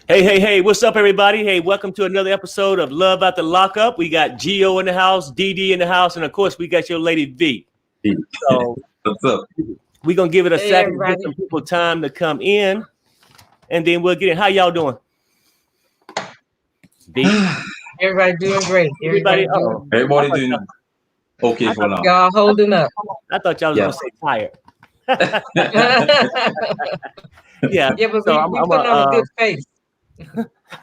Hey, what's up, everybody? Hey, welcome to another episode of Love After Lockup. We got Gio in the house, DD in the house, and of course, we got your lady V. So, What's up? we're going to give it a Hey, second to everybody. give some people time to come in, and then we'll get in. How y'all doing? V? Everybody doing great. Everybody? Everybody doing okay for now. Y'all holding up. I thought y'all was going to say tired. Yeah, Yeah, but so we putting on a good face.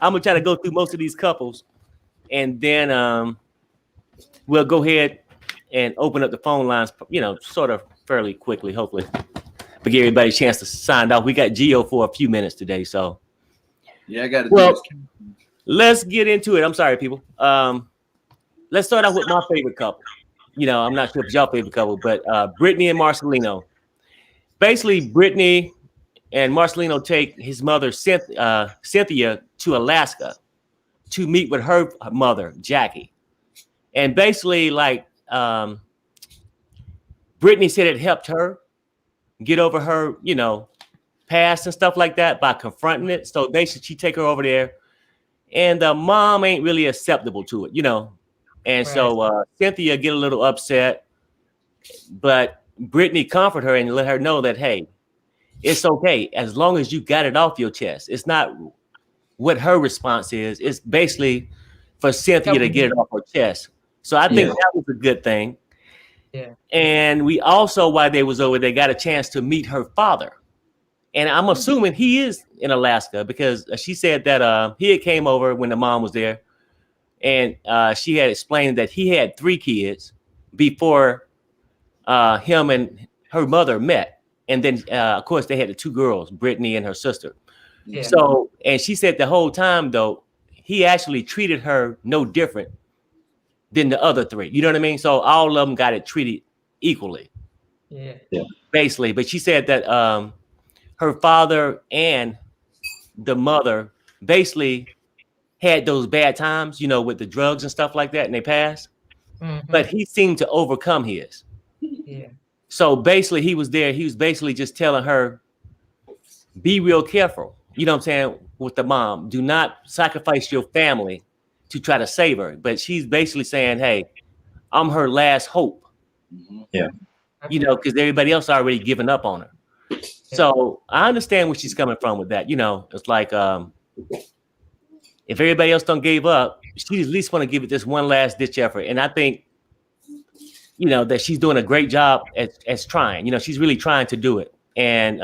I'm going to try to go through most of these couples, and then we'll go ahead and open up the phone lines, sort of fairly quickly, hopefully. But give everybody a chance to sign off. We got Gio for a few minutes today, so. Yeah, I got to Well, do this. let's get into it. I'm sorry, people. Let's start out with my favorite couple. I'm not sure if it's your favorite couple, but Brittany and Marcelino. Basically, Brittany and Marcelino take his mother, Cynthia, to Alaska to meet with her mother, Jackie. And basically, Brittany said it helped her get over her, past and stuff like that by confronting it. So basically, she take her over there. And the mom ain't really acceptable to it, And Right. so Cynthia get a little upset. But Brittany comfort her and let her know that, hey, it's okay as long as you got it off your chest. It's not what her response is. It's basically for Cynthia to get it off her chest. So I think that was a good thing. Yeah. And we also, while they was over, they got a chance to meet her father. And I'm assuming he is in Alaska because she said that he had came over when the mom was there. And she had explained that he had 3 kids before him and her mother met. And then, of course, they had the 2 girls, Brittany and her sister. Yeah. So, and she said the whole time, though, he actually treated her no different than the other 3. You know what I mean? So all of them got it treated equally, Yeah. basically. But she said that her father and the mother basically had those bad times, with the drugs and stuff like that, and they passed. Mhm. But he seemed to overcome his. Yeah. So basically, he was there. He was basically just telling her, be real careful. You know what I'm saying? With the mom, do not sacrifice your family to try to save her. But she's basically saying, hey, I'm her last hope. Yeah. Because everybody else already given up on her. So I understand where she's coming from with that. It's like if everybody else don't gave up, she at least want to give it this one last ditch effort. And I think, that she's doing a great job as trying. She's really trying to do it. And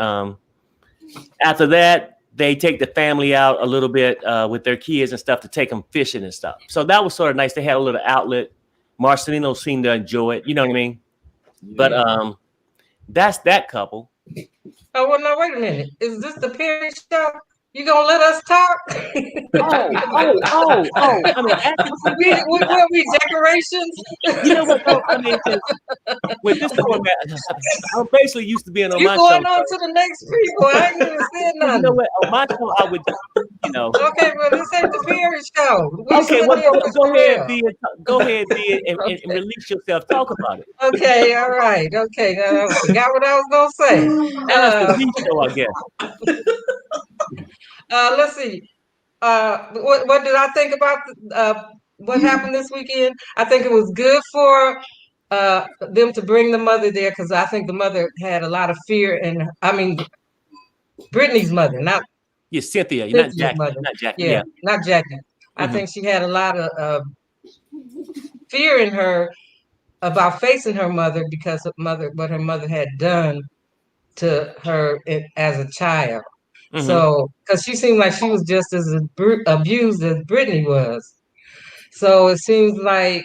after that, they take the family out a little bit with their kids and stuff to take them fishing and stuff. So that was sort of nice. They had a little outlet. Marcelino seemed to enjoy it. You know what I mean? But that's that couple. Oh, well, no, wait a minute. Is this the period show? You gonna let us talk? Oh. I mean, actually, Will we decorations? you know what, though? I mean, 'cause with this format, I'm basically used to being on You my going show. on to the next people? I ain't even said You nothing. know what? On my show, I would, Okay, well, this ain't the period show. We Okay, still well, here go for ahead, real. B, go ahead, B, and Okay. release yourself. Talk about it. Okay, all right. Okay, now I forgot what I was gonna say. That's the B show, I guess. Let's see. What did I think about what happened this weekend? I think it was good for them to bring the mother there because I think the mother had a lot of fear, and I mean Brittany's mother, not Yeah, Cynthia, you're not Cynthia's Jackie. mother. Not Jackie. Yeah, not Jackie. I Mhm. think she had a lot of fear in her about facing her mother because of what her mother had done to her as a child. Mhm. So, because she seemed like she was just as abused as Brittany was. So it seems like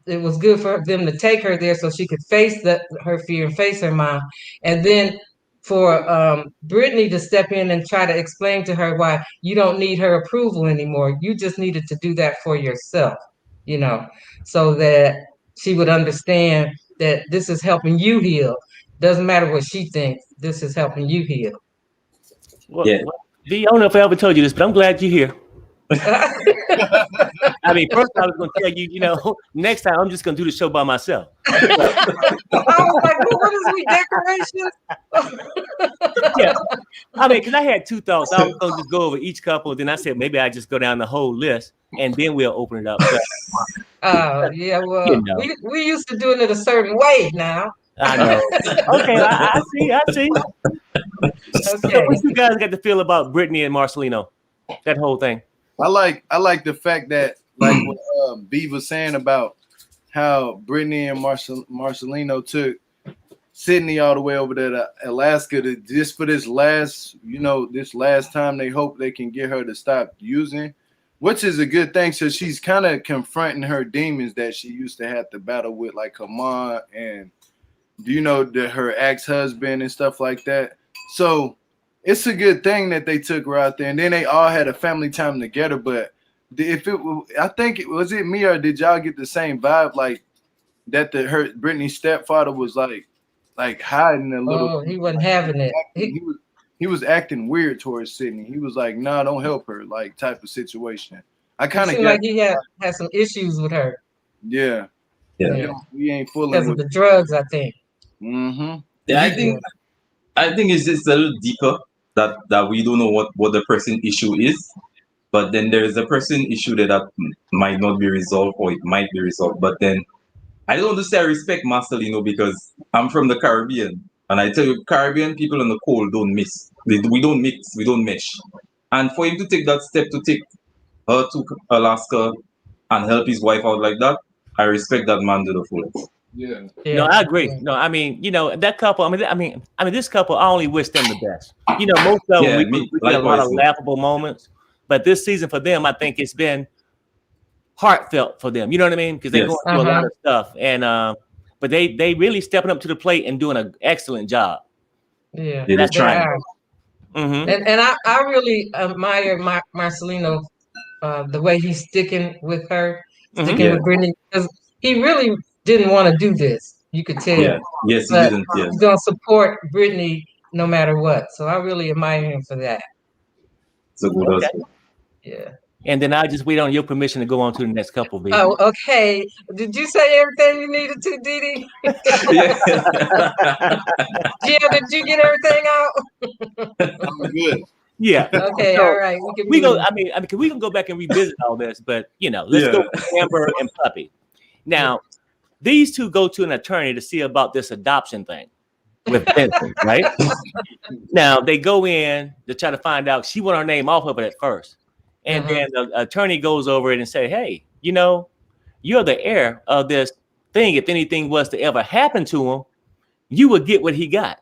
it was good for them to take her there so she could face her fear and face her mom. And then for Brittany to step in and try to explain to her why you don't need her approval anymore. You just needed to do that for yourself, so that she would understand that this is helping you heal. Doesn't matter what she thinks, this is helping you heal. Well, Yeah. B, I don't know if I ever told you this, but I'm glad you're here. I mean, first I was going to tell you, next time I'm just going to do the show by myself. I was like, well, what is we decorations? Yeah, I mean, because I had two thoughts. I was going to just go over each couple, then I said maybe I just go down the whole list, and then we'll open it up. But, yeah, well, we used to doing it a certain way now. I know. Okay, I see. Okay. So what you guys got to feel about Brittany and Marcelino? That whole thing. I like the fact that, like what B was saying about how Brittany and Marcelino took Sydney all the way over there to Alaska just for this last time they hope they can get her to stop using, which is a good thing. So she's kind of confronting her demons that she used to have to battle with, like her mom and her ex-husband and stuff like that. So it's a good thing that they took her out there, and then they all had a family time together. But I think it was me, or did y'all get the same vibe, like that Brittany's stepfather was like hiding a little? Oh, he wasn't having it. He was acting weird towards Sydney. He was like, "Nah, don't help her," like type of situation. I kind of like he had some issues with her. Yeah. We ain't fooling because of the drugs, I think. Mm-hmm. Yeah, I think it's just a little deeper that we don't know what the person issue is, but then there is a person issue that might not be resolved, or it might be resolved. But then I don't want to say I respect Marcelino because I'm from the Caribbean, and I tell you, Caribbean people on the cold don't mix. We don't mix, we don't mesh. And for him to take that step to take her to Alaska and help his wife out like that, I respect that man to the fullest. Yeah. No, I agree. No, I mean, that couple. I mean, this couple. I only wish them the best. Most of them we get a lot of laughable moments, but this season for them, I think it's been heartfelt for them. You know what I mean? Because they're going through a lot of stuff, and but they really stepping up to the plate and doing an excellent job. Yeah, they're trying. Mm-hmm. And I really admire Marcelino, the way he's sticking with her, with Brittany, because he really didn't want to do this. You could tell. Yeah. Yes, he didn't. Yeah. He's gonna support Brittany no matter what. So I really admire him for that. So good. Okay. Yeah. And then I just wait on your permission to go on to the next couple. Baby. Oh, okay. Did you say everything you needed to, Didi? Yeah. Jill, did you get everything out? I'm good. Yeah. Okay. All right. We go. I mean, we can go back and revisit all this, but let's go with Amber and Puppy. Now, these two go to an attorney to see about this adoption thing with Vincent, right? Now they go in to try to find out. She want her name off of it at first, and then the attorney goes over it and say, "Hey, you're the heir of this thing. If anything was to ever happen to him, you would get what he got."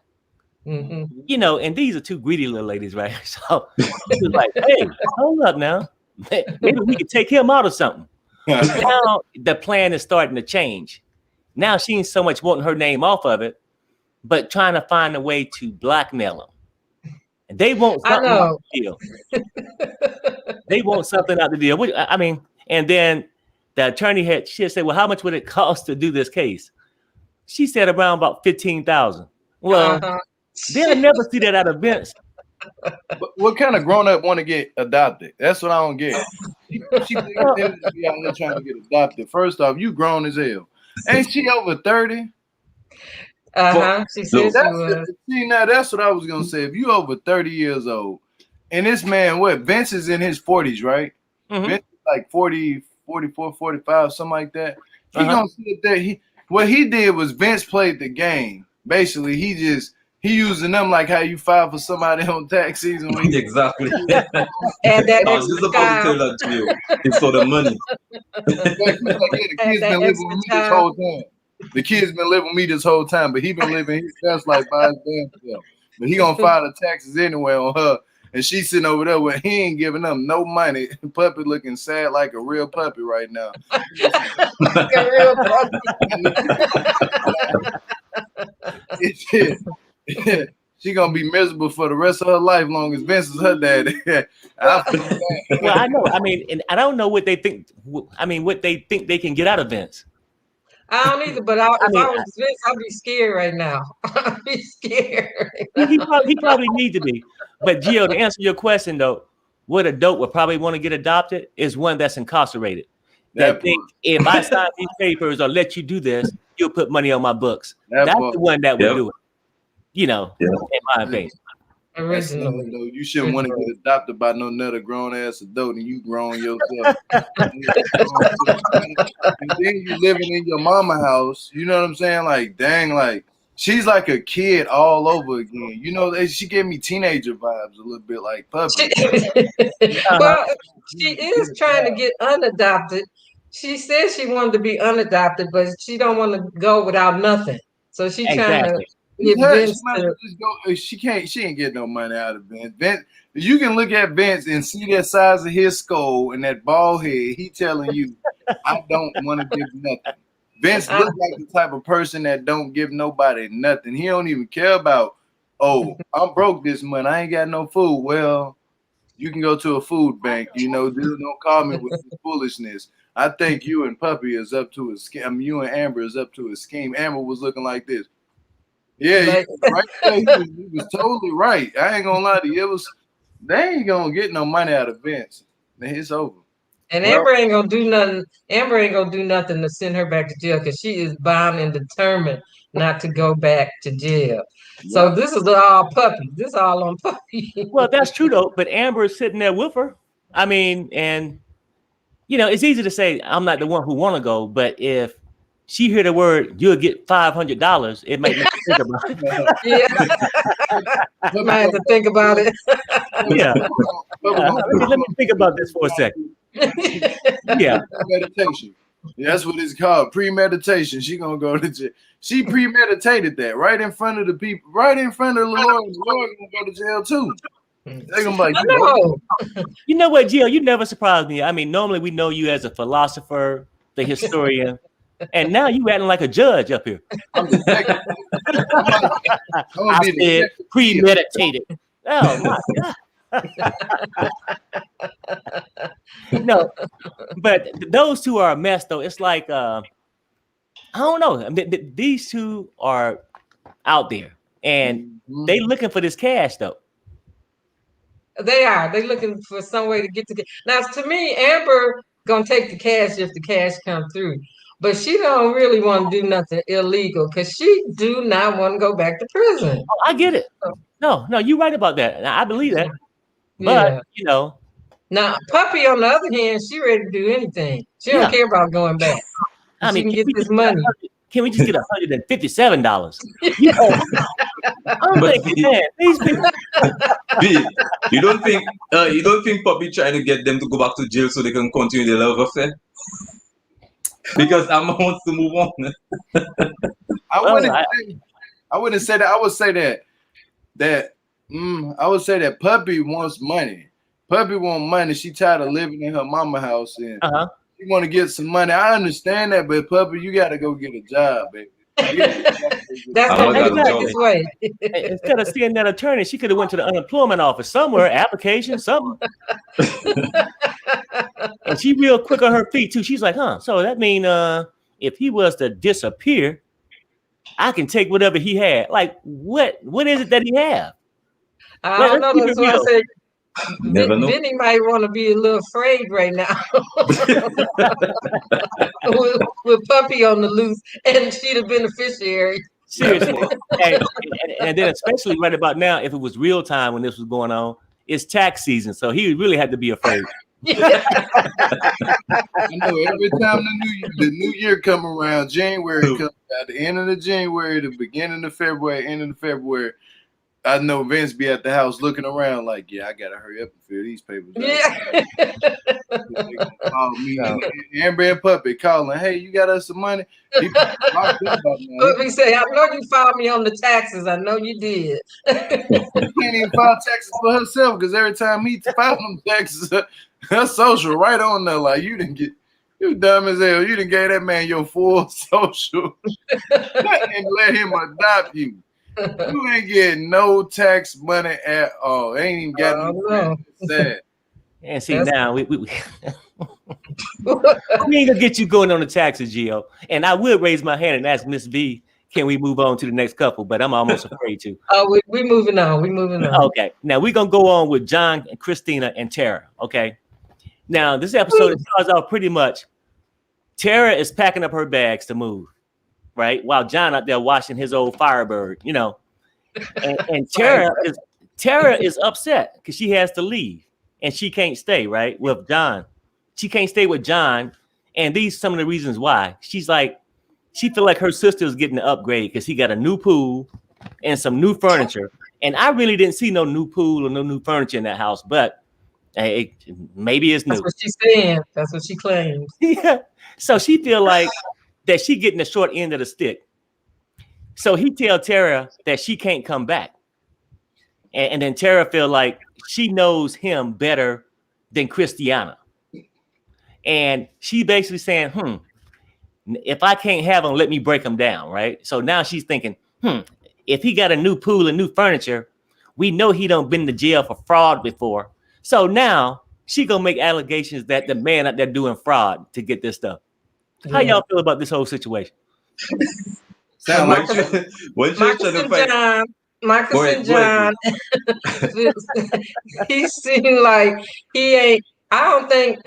Mm-hmm. And these are two greedy little ladies, right? So she was like, "Hey, hold up now. Maybe we could take him out or something." Now the plan is starting to change. Now she ain't so much wanting her name off of it, but trying to find a way to blackmail him. And they want something out the deal. They want something out the deal. I mean, and then the attorney she had said, "Well, how much would it cost to do this case?" She said around about $15,000. Well, they'll never see that out of Vince. But what kind of grown up want to get adopted? That's what I don't get. She thinks be out there trying to get adopted. First off, you grown as hell. Ain't she over 30? She said she was. See, now that's what I was gonna say. If you over 30 years old, and this man, Vince is in his 40s, right? Vince is like 40, 44, 45, something like that. He gonna sit there. What he did was Vince played the game. Basically, he using them like how you file for somebody on tax season. Exactly. And that I was just about to tell that to you. It's for the money. The kid's been living with me this whole time. The kid's been living with me this whole time, but he been living his best life by his damn self. But he gonna file the taxes anyway on her, and she's sitting over there where he ain't giving them no money. Puppy looking sad like a real puppy right now. Like a real puppy. She gonna be miserable for the rest of her life, long as Vince is her daddy. Well, I know. I mean, and I don't know what they think. I mean, what they think they can get out of Vince. I don't either, but if I was Vince, I'd be scared right now. I'd be scared. He probably need to be. But Gio, to answer your question though, what adult would probably want to get adopted is one that's incarcerated. That think if I sign these papers or let you do this, you'll put money on my books. That's the one that would do it. You know, in my opinion. Originally, though, you shouldn't want to get adopted by no another grown ass adult and you grown yourself. And then you living in your mama house. You know what I'm saying? Like, dang, like she's like a kid all over again. You know, she gave me teenager vibes a little bit, like Puppy. Well, she is trying to get unadopted. She says she wanted to be unadopted, but she don't want to go without nothing. So she's trying to. She ain't getting no money out of Vince. Vince, you can look at Vince and see that size of his skull and that bald head. He telling you, I don't want to give nothing. Vince looks like the type of person that don't give nobody nothing. He don't even care about, oh, I'm broke this month. I ain't got no food. Well, you can go to a food bank. You know, don't call me with this foolishness. I think you and Puppy is up to a scheme. I mean, you and Amber is up to a scheme. Amber was looking like this. Yeah, right there, he was totally right. I ain't gonna lie to you. They ain't gonna get no money out of Vince. It's over. And Amber ain't gonna do nothing. Amber ain't gonna do nothing to send her back to jail because she is bound and determined not to go back to jail. So this is all Puppy. This is all on Puppy. Well, that's true though. But Amber is sitting there with her. I mean, and you know, it's easy to say I'm not the one who want to go, but if she hear the word, you'll get $500. It might make me think about it. Yeah, I might have to think about it. Yeah, let me think about this for a second. Yeah, meditation. That's what it's called, premeditation. She gonna go to jail. She premeditated that right in front of the people, right in front of the Lord. The Lord gonna go to jail too. They gonna be like, you know what, Gio? You never surprised me. I mean, normally we know you as a philosopher, the historian. And now you acting like a judge up here. I'm the second. I said premeditated. Oh my God. No, but those two are a mess though. It's like I don't know. I mean, these two are out there and they looking for this cash though. They are. They looking for some way to get to. Now, to me, Amber gonna take the cash if the cash come through. But she don't really want to do nothing illegal because she do not want to go back to prison. Oh, I get it. No, you're right about that. I believe that. But, you know. Now, Puppy, on the other hand, she ready to do anything. She don't care about going back. I mean, she can get this money. Can we just get $157? You know, I'm thinking, man, these people. You don't think Puppy trying to get them to go back to jail so they can continue their love affair? Because Amma wants to move on. I wouldn't say that. I would say that Puppy wants money. Puppy want money. She tired of living in her mama house and she want to get some money. I understand that, but Puppy, you got to go get a job, baby. That's what makes it this way. Instead of seeing that attorney, she could have went to the unemployment office somewhere, application, something. And she real quick on her feet too. She's like, so that mean if he was to disappear, I can take whatever he had. Like, what is it that he have? I don't know. That's why I said Vinny might want to be a little afraid right now with Puppy on the loose, and she the beneficiary. Seriously, and then especially right about now, if it was real time when this was going on, it's tax season, so he really had to be afraid. I know every time the new year come around, January comes at the end of the January, the beginning of February, end of the February. I know Vince be at the house looking around like, yeah, I gotta hurry up and fill these papers out. Yeah. They gonna call me, Amber and Puppy calling, hey, you got us some money? Puppy say, I know you filed me on the taxes. I know you did. She can't even file taxes for herself because every time he files them taxes, her social right on there. Like, you dumb as hell. You done gave that man your full social and let him adopt you. You ain't getting no tax money at all. Ain't even got no sad. And see, now we ain't gonna get you going on the taxes, Gio. And I will raise my hand and ask Miss V can we move on to the next couple? But I'm almost afraid to. Oh, we moving on. We moving on. Okay, now we're gonna go on with John and Christina and Tara. Okay, now this episode starts out pretty much. Tara is packing up her bags to move, right? While John out there watching his old Firebird, you know, and Tara is upset because she has to leave and she can't stay right with John. She can't stay with John, and these some of the reasons why. She's like, she feel like her sister is getting an upgrade because he got a new pool and some new furniture. And I really didn't see no new pool or no new furniture in that house, but maybe it's new. That's what she's saying. That's what she claims. Yeah. So she feel like that she getting the short end of the stick. So he tell Tara that she can't come back. And then Tara feel like she knows him better than Christiana. And she basically saying, if I can't have him, let me break him down, right? So now she's thinking, if he got a new pool and new furniture, we know he done been to jail for fraud before. So now she gonna make allegations that the man out there doing fraud to get this stuff. How y'all feel about this whole situation? Marcus and John, he seemed like he ain't. I don't think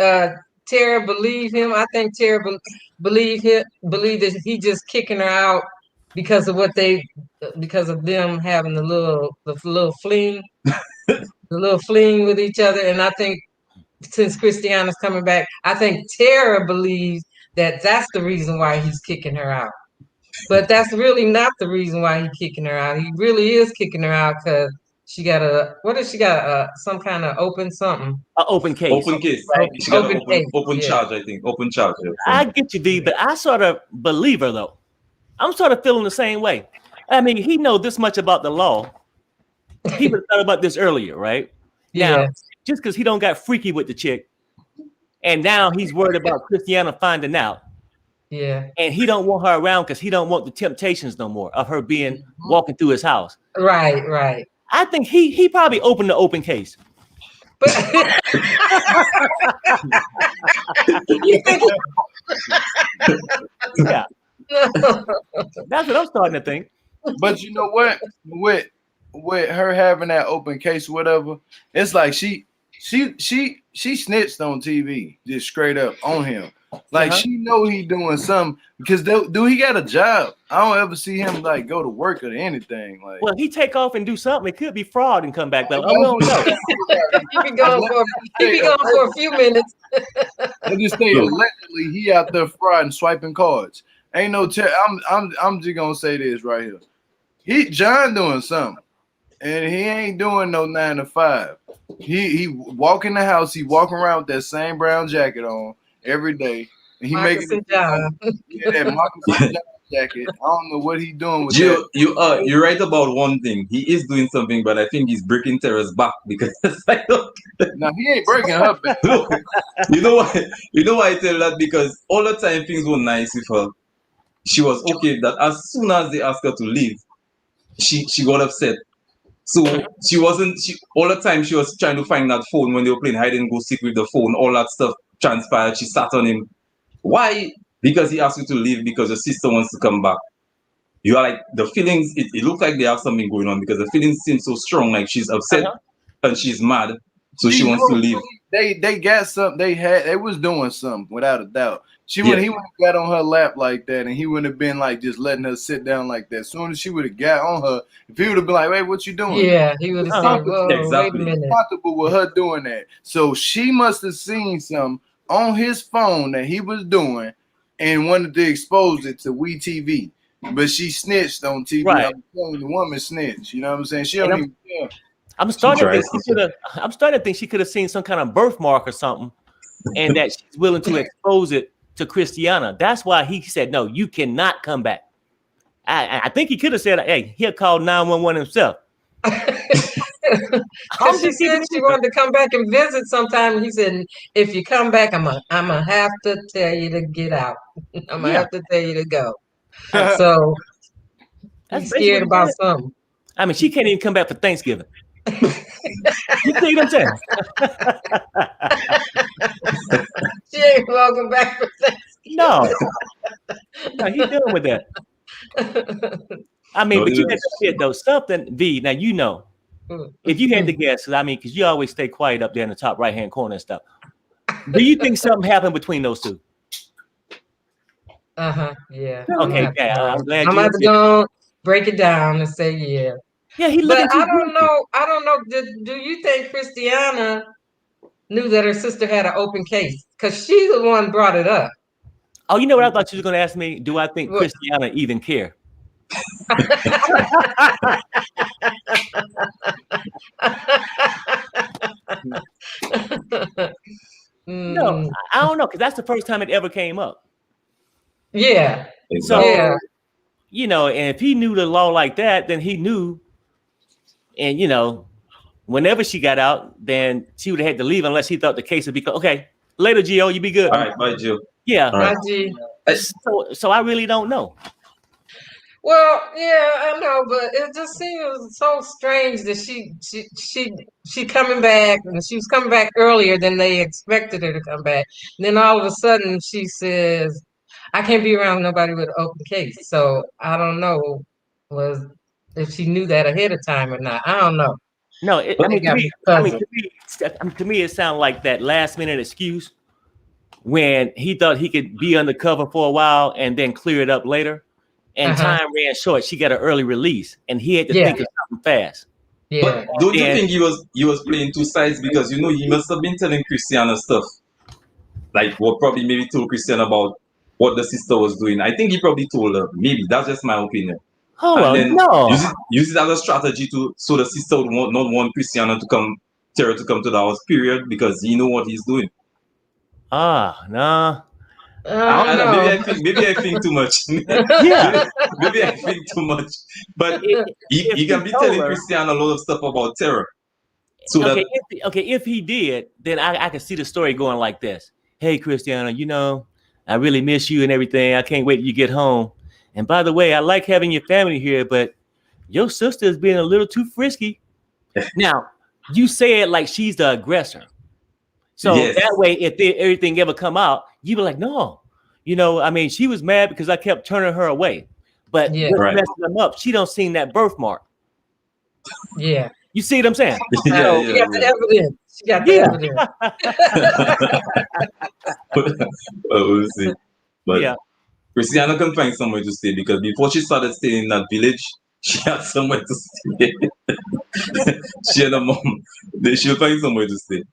Tara believed him. I think Tara believe that he just kicking her out because of because of them having the little fling, with each other. And I think since Christiana's coming back, I think Tara believes that that's the reason why he's kicking her out. But that's really not the reason why he's kicking her out. He really is kicking her out because she got some kind of open something. An open case. Open case. Right. She got an open charge, I think. Open charge. I get you, D, but I sort of believe her though. I'm sort of feeling the same way. I mean, he knows this much about the law. He would have thought about this earlier, right? Yeah. Now, just because he don't got freaky with the chick, and now he's worried about Christiana finding out. Yeah. And he don't want her around because he don't want the temptations no more of her being walking through his house. Right. I think he probably opened the open case. But you think yeah. That's what I'm starting to think. But you know what? With her having that open case or whatever, it's like she snitched on TV, just straight up on him. Like she know he doing something because do he got a job? I don't ever see him like go to work or anything. Like, well, he take off and do something. It could be fraud and come back. But I don't know. he be going for a few minutes. I just say allegedly he out there fraud and swiping cards. Ain't no. I'm just gonna say this right here. John doing something, and he ain't doing no 9 to 5. He walk in the house. He walking around with that same brown jacket on every day. And he Marcus making that Marcus and John jacket. I don't know what he doing with that. You're right about one thing. He is doing something, but I think he's breaking Tara's back because no, he ain't breaking her back. You know why? You know why I tell that? Because all the time things were nice with her. She was okay. That as soon as they asked her to leave, she got upset. So she wasn't. All the time she was trying to find that phone when they were playing hide and go seek with the phone. All that stuff transpired. She sat on him. Why? Because he asked you to leave because your sister wants to come back. You are like the feelings. It looks like they have something going on because the feelings seem so strong. Like she's upset and she's mad, so she wants to leave. They got something. They was doing something without a doubt. He would have got on her lap like that, and he wouldn't have been like just letting her sit down like that. As soon as she would have got on her, if he would have been like, "Hey, what you doing?" Yeah, he would have said, "Whoa, exactly. wait a minute." Comfortable with her doing that, so she must have seen something on his phone that he was doing, and wanted to expose it to WeTV. But she snitched on TV. Right. I'm telling you, the woman snitched. You know what I'm saying? She don't even care. I'm starting to think she could have seen some kind of birthmark or something, and that she's willing to expose it to Christiana. That's why he said, "No, you cannot come back." I think he could have said, "Hey, he'll call 911 himself." She said she wanted to come back and visit sometime. He said, "If you come back, I'm gonna have to tell you to get out. I'm gonna have to tell you to go." So he's scared about something. I mean, she can't even come back for Thanksgiving. You see what I'm saying? She ain't welcome back for Thanksgiving. No, he's dealing with that. I mean, but you had to admit though, something V. Now you know, if you had to guess, I mean, because you always stay quiet up there in the top right hand corner and stuff. Do you think something happened between those two? Yeah. Okay. Yeah. I'm glad I'm you. about to go break it down and say yeah. Yeah, he But looking. I don't know. I don't know. Do you think Christiana knew that her sister had an open case? Because she's the one brought it up. Oh, you know what I thought you was going to ask me? Do I think What? Christiana even care? No, I don't know, because that's the first time it ever came up. Yeah. So, yeah. you know, and if he knew the law like that, then he knew. And, you know, whenever she got out, then she would have had to leave unless he thought the case would be okay. Later, Gio, you be good. All right, bye, Gio. Yeah. Right. So I really don't know. Well, yeah, I know, but it just seems so strange that she coming back, and she was coming back earlier than they expected her to come back. And then all of a sudden she says, "I can't be around nobody with an open case." So I don't know if she knew that ahead of time or not. I don't know. No, to me, it sounded like that last minute excuse when he thought he could be undercover for a while and then clear it up later. And time ran short. She got an early release, and he had to think of something fast. Yeah. But don't you think he was playing two sides, because you know he must have been telling Christiana stuff, like what probably maybe told Christiana about what the sister was doing. I think he probably told her. Maybe that's just my opinion. Hold and on, then no. use it as a strategy so the sister would not want Christiana to come, Tara to come to the house. Period, because he know what he's doing. Nah. I don't know. Maybe I think too much. Yeah. Maybe I think too much. But he can be telling Christiana a lot of stuff about Tara. So if he did, then I can see the story going like this. Hey, Christiana, you know, I really miss you and everything. I can't wait till you get home. And by the way, I like having your family here, but your sister is being a little too frisky. Now, you say it like she's the aggressor. So that way, if everything ever come out, you be like, no, you know, I mean, she was mad because I kept turning her away. But what's messing them up, she don't seen that birthmark. Yeah. You see what I'm saying? She got the evidence. She got the evidence. We'll see. But Christiana can find somewhere to stay, because before she started staying in that village, she had somewhere to stay. She and her mom, she'll find somewhere to stay.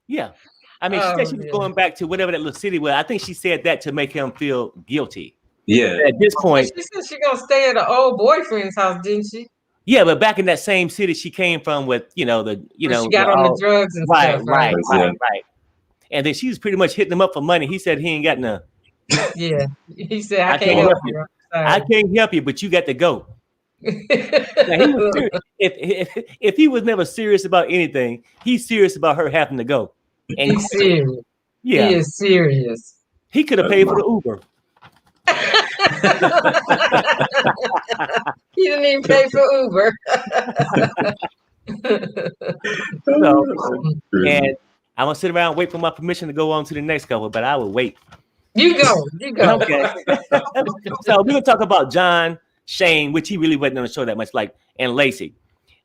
Yeah. I mean, she said she was going back to whatever that little city was. I think she said that to make him feel guilty. Yeah. At this point. She said she gonna stay at her old boyfriend's house, didn't she? Yeah, but back in that same city she came from with, she got on the drugs and stuff. Right. And then she was pretty much hitting him up for money. He said he ain't got none. Yeah. He said, I can't help you. I can't help you, but you got to go. Now, he was serious. If he was never serious about anything, he's serious about her having to go. And he's serious. Yeah. He is serious. He could have paid for the Uber. He didn't even pay for Uber. And I'm gonna sit around and wait for my permission to go on to the next couple, but I will wait. You go. Okay. So we're gonna talk about John, Shane, which he really wasn't on the show that much, and Lacey.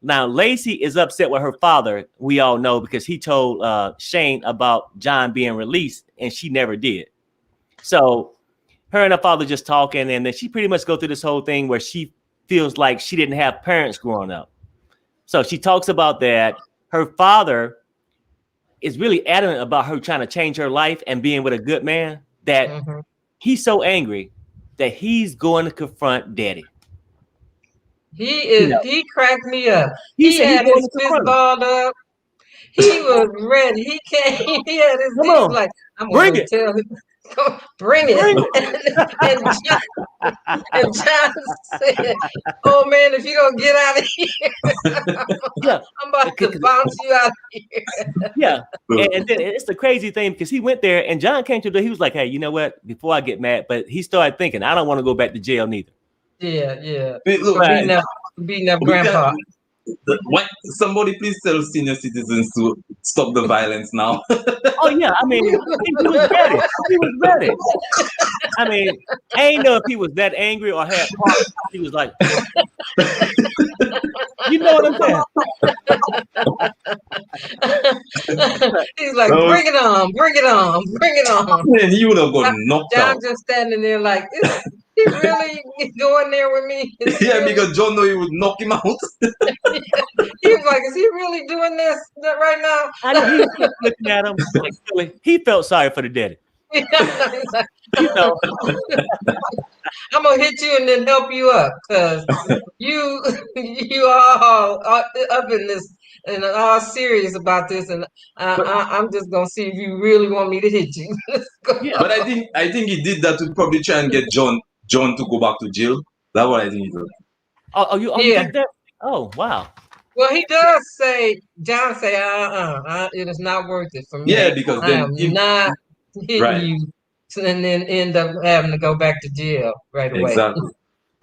Now, Lacey is upset with her father, we all know, because he told Shane about John being released, and she never did. So her and her father just talking, and then she pretty much go through this whole thing where she feels like she didn't have parents growing up. So she talks about that. Her father is really adamant about her trying to change her life and being with a good man, that he's so angry that he's going to confront daddy. He cracked me up. He had his fist balled up. He was ready. He came. He had his knees like, I'm going to tell him. Bring it. And John said, oh man, if you don't get out of here, I'm about to bounce you out of here. Yeah. And then it's the crazy thing, because he went there and John came to the, he was like, hey, you know what? Before I get mad, but he started thinking, I don't want to go back to jail neither. Yeah. Look, beating up grandpa. What? Somebody please tell senior citizens to stop the violence now. Oh yeah, I mean, he was ready. He was ready. I mean, I ain't know if he was that angry or had heart. He was like, you know what I'm saying? He's like, So, bring it on, bring it on, bring it on. man, he would have got knocked John out. just standing there like, is he really going there with me? Is he Yeah, really? because John know he would knock him out. He was like, is he really doing this right now? I know he was looking at him like he felt sorry for the daddy. He's like, You know, I'm gonna hit you and then help you up because you all up in this and all serious about this, and I'm just gonna see if you really want me to hit you. Let's go. yeah. But I think he did that to probably try and get John to go back to jail. That's what I think he did. You Yeah. think that? Oh, wow. Well, he does say, John say, it is not worth it for me. Yeah, because I then am not hitting right. you, and then end up having to go back to jail right away. Exactly.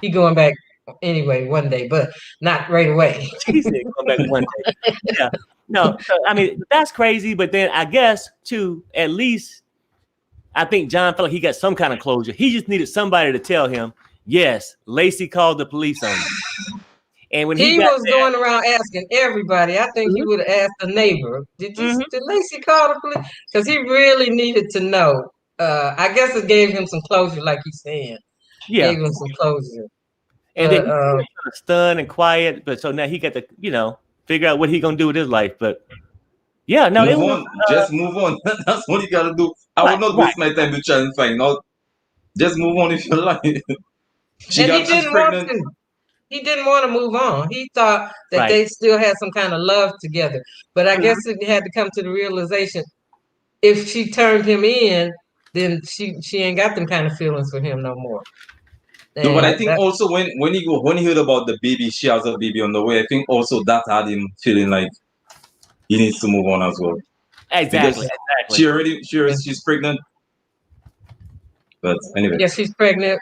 He going back anyway one day, but not right away. He said, come back one day. Yeah. No, so, I mean, that's crazy. But then I guess, too, at least I think John felt like he got some kind of closure. He just needed somebody to tell him, yes, Lacey called the police on you. And when He got was there, going around asking everybody. I think he would have asked the neighbor, did Lacey call the police? Because he really needed to know. I guess it gave him some closure, like he's saying. yeah. Gave him some closure. And But, then he was kind of stunned and quiet. But so now he got to, figure out what he gonna do with his life. But yeah, no, Move it was on. Just move on. That's what you gotta do. I would not waste my time to try and find out. Just move on if you like. She's pregnant. Want to. He didn't want to move on. He thought that Right. they still had some kind of love together. But I guess he had to come to the realization, if she turned him in, then she ain't got them kind of feelings for him no more. No, but I think also when he heard about the baby, she has a baby on the way. I think also that had him feeling like he needs to move on as well. Exactly. Because she's pregnant. But anyway. Yeah, she's pregnant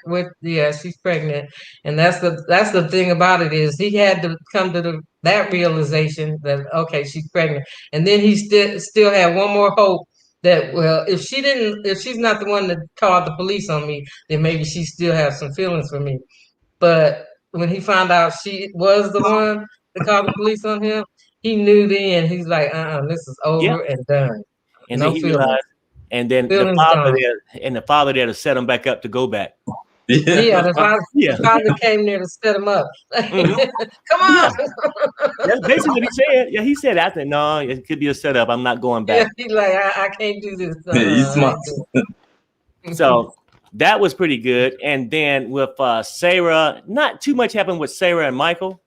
she's pregnant. And that's the thing about it is he had to come to that realization that okay, she's pregnant. And then he still had one more hope that, well, if she's not the one that called the police on me, then maybe she still has some feelings for me. But when he found out she was the one that called the police on him, he knew then. He's like, this is over and done. And no then he feelings. realized, and then the father there to set him back up to go back. Yeah, the father came there to set him up. Come on. That's basically what he said. Yeah, he said after, no, it could be a setup. I'm not going back. Yeah, he's like, I can't do this. He's smart. So that was pretty good. And then with Sarah, not too much happened with Sarah and Michael,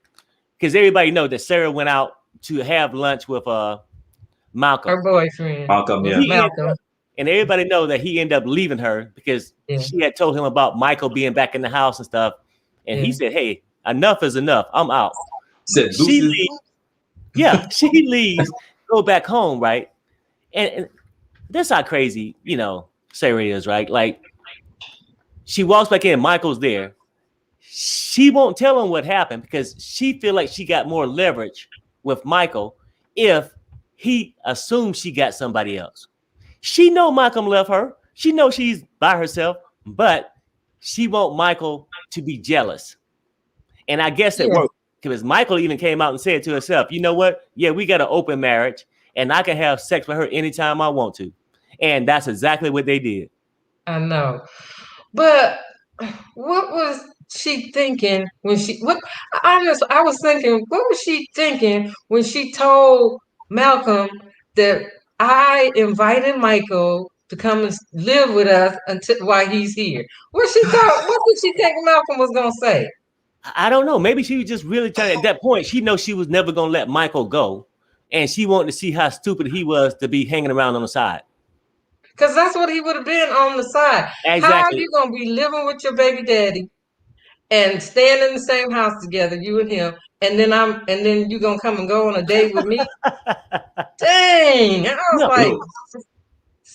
because everybody knows that Sarah went out to have lunch with Malcolm. Her boyfriend. Malcolm, yeah. Malcolm. And everybody knows that he ended up leaving her because she had told him about Michael being back in the house and stuff. And he said, hey, enough is enough. I'm out. She leaves. Yeah, she leaves, go back home, right? And that's how crazy, Sarah is, right? Like, she walks back in, Michael's there. She won't tell him what happened because she feel like she got more leverage with Michael if he assumes she got somebody else. She know Malcolm left her. She knows she's by herself, but she want Michael to be jealous. And I guess it worked because Michael even came out and said to herself, you know what? Yeah, we got an open marriage and I can have sex with her anytime I want to. And that's exactly what they did. I know. But what was she thinking when I was thinking, what was she thinking when she told Malcolm that I invited Michael to come and live with us while he's here? What did she think Malcolm was gonna say? I don't know. Maybe she was just really trying. At that point, she knows she was never gonna let Michael go, and she wanted to see how stupid he was to be hanging around on the side. Because that's what he would have been on the side. Exactly. How are you gonna be living with your baby daddy and staying in the same house together, you and him, and then you gonna come and go on a date with me? Dang! I was like,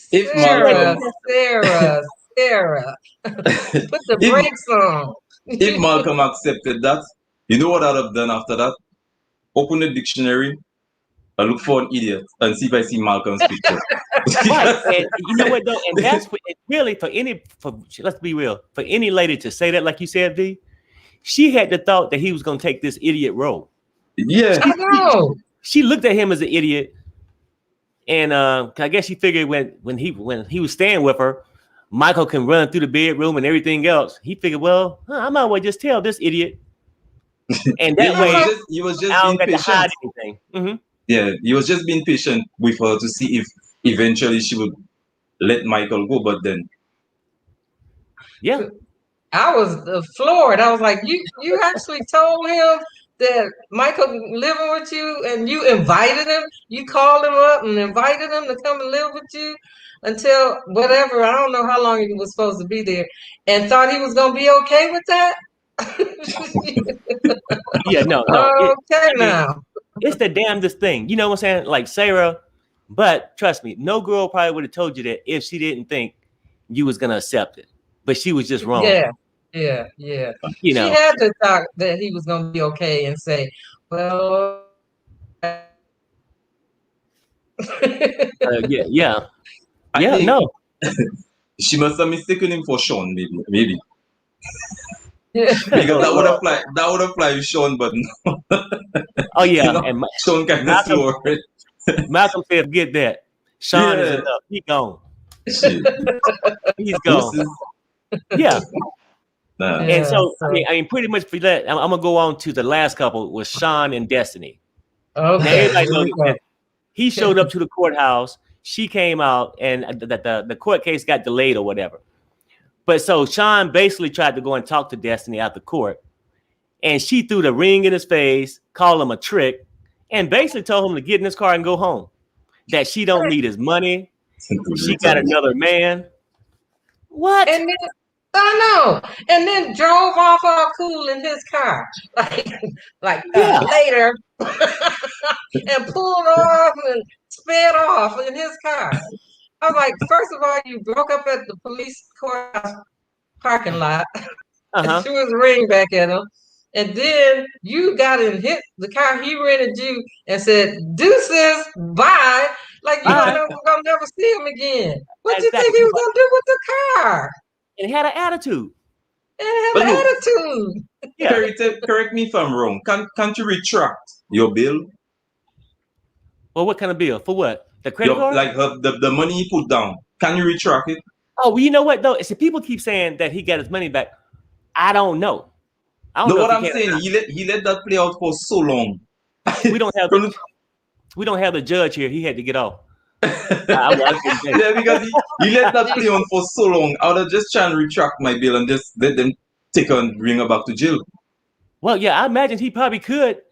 Sarah, put the brakes on. If Malcolm accepted that, you know what I'd have done after that? Open the dictionary I look for an idiot and see if I see Malcolm's picture. Right, and you know what though, and that's what it really for let's be real, for any lady to say that, like you said, V, she had the thought that he was gonna take this idiot role. Yeah. I know. She looked at him as an idiot, and I guess she figured when he was staying with her, Michael can run through the bedroom and everything else. He figured, well, I might well just tell this idiot, and that Yeah, way he was just I don't being got to hide patient. anything. Mm-hmm. Yeah, he was just being patient with her to see if eventually she would let Michael go. But then, Yeah, I was floored. I was like, you actually told him that Michael living with you, and you invited him. You called him up and invited him to come and live with you until whatever. I don't know how long he was supposed to be there, and thought he was gonna be okay with that. yeah, no. Okay, now. It's the damnedest thing. You know what I'm saying? Like Sarah, but trust me, no girl probably would have told you that if she didn't think you was gonna accept it. But she was just wrong. Yeah. You She know. had to thought that he was gonna be okay and say, well. Yeah. I think No. she must have mistaken him for Sean, maybe. Yeah. Because that would apply with Sean, but no. Oh yeah, You know, and Sean kind of slower. Malcolm said, "Forget that. Sean is enough. He gone. Shit. He's gone." Deuces. Yeah. Nah. And so I mean, pretty much for that, I'm gonna go on to the last couple was Sean and Destiny. Okay. Now everybody knows that he showed up to the courthouse. She came out, and the court case got delayed or whatever. But so Sean basically tried to go and talk to Destiny after court, and she threw the ring in his face, called him a trick, and basically told him to get in his car and go home. That she don't need his money. She got another man. What? And then I know. And then drove off all cool in his car, later, and pulled off and sped off in his car. I was like, first of all, you broke up at the police courthouse parking lot and threw his ring back at him. And then you got in hit the car he rented you and said, deuces, bye. Like you gonna never see him again. What do you think he was gonna do with the car? And had an attitude. Yeah. Correct me if I'm wrong. Can't you retract your bill? Well, what kind of bill? For what? The credit card? Like the money he put down. Can you retract it? Oh, well, you know what though? See, people keep saying that he got his money back. I don't know. No, what I'm saying, he let that play out for so long. We don't have the judge here. He had to get off. Yeah, because he let that play on for so long. I would have just trying to retract my bill and just let them take her and bring her back to jail. Well, yeah, I imagine he probably could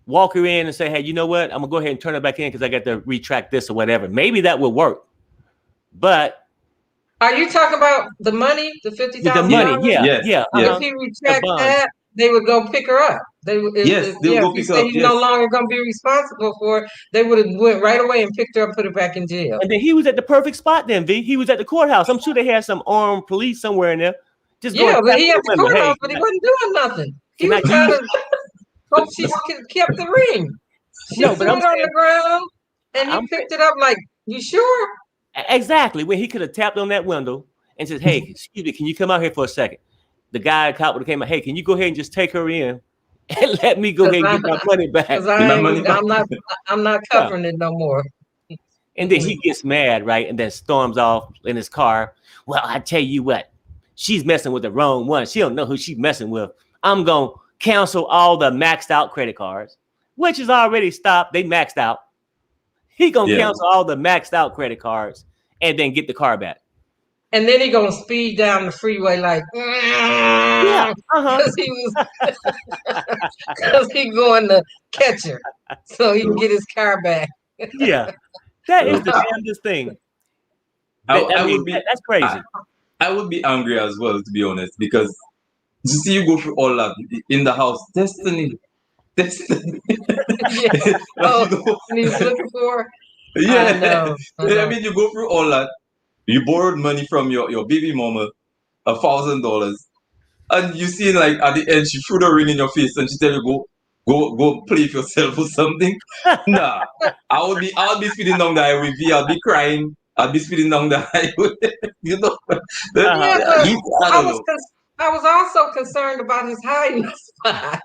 walk her in and say, hey, you know what? I'm gonna go ahead and turn her back in because I got to retract this or whatever. Maybe that would work. But are you talking about the money, the $50,000? The money, yeah. If he retract that, they would go pick her up. They would, they would go pick her up. He's no longer going to be responsible for it. They would have went right away and picked her up, put her back in jail. And then he was at the perfect spot. Then V, he was at the courthouse. I'm sure they had some armed police somewhere in there. But he at the courthouse, but he wasn't doing nothing. He was trying to hope she kept the ring. She threw it on the ground, and he picked it up. Like, you sure? Exactly. When he could have tapped on that window and said, hey, excuse me, can you come out here for a second? The cop would have came out, hey, can you go ahead and just take her in and let me go ahead and get my money back? I'm not covering it no more. And then he gets mad, right? And then storms off in his car. Well, I tell you what, she's messing with the wrong one. She don't know who she's messing with. I'm going to cancel all the maxed out credit cards, which is already stopped. They maxed out. He going to cancel all the maxed out credit cards and then get the car back. And then he gonna speed down the freeway like, because he going to catch her, so he can get his car back. Yeah, that is the damnedest thing. That's crazy. I would be angry as well, to be honest, because you see, you go through all that in the house, Destiny. And he's looking for. Yeah, I mean, you go through all that. You borrowed money from your baby mama, $1,000, and you see, like, at the end, she threw the ring in your face and she tell you, go play with yourself or something. Nah, I would be speeding down the highway. I'll be crying. I'll be speeding down the highway. you know, Yeah, Uh-huh. but I don't know. I was also concerned about his hiding spot.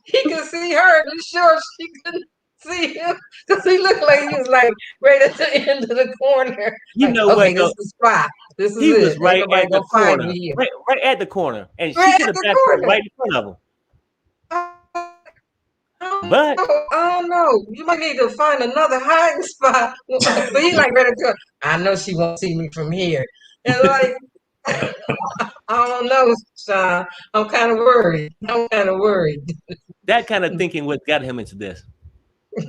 He could see her. You sure she couldn't see him? Because he looked like he was like right at the end of the corner. You Like, know okay, what? this Though? is the spot. This is He it. was Ain't right nobody at the gonna find corner, me here. right at the corner, and she Right could at have the backed up corner. right in front of him. I But don't know. You might need to find another hiding spot. But he like ready to go. I know she won't see me from here. And like, I don't know, Sean. I'm kind of worried. that kind of thinking what got him into this.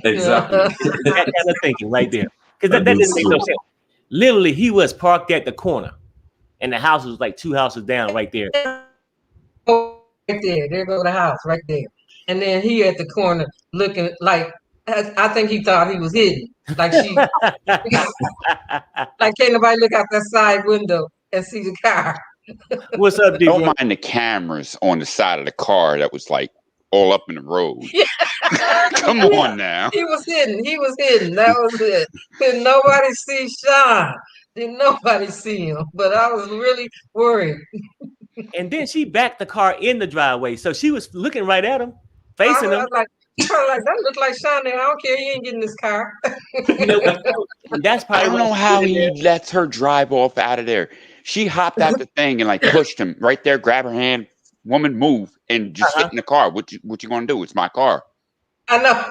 Exactly. That kind of thinking right there, because that That didn't is make true. no sense. Literally, he was parked at the corner, and the house was like 2 houses down right there. Right there. There go the house right there. And then he at the corner looking like I think he thought he was hidden. Like like can't nobody look out that side window and see the car. What's up, D? Don't mind the cameras on the side of the car that was like all up in the road. Come on now. He was hidden. That was it. Didn't nobody see Sean. Didn't nobody see him. But I was really worried. And then she backed the car in the driveway, so she was looking right at him, facing I him. was like, that looked like Sean there. I don't care. He ain't getting this car. You know what? That's I probably don't know why how she he lets her drive off out of there. She hopped out the thing and like pushed him right there, grab her hand, woman, move, and just sit in the car. What you gonna do? It's my car. I know.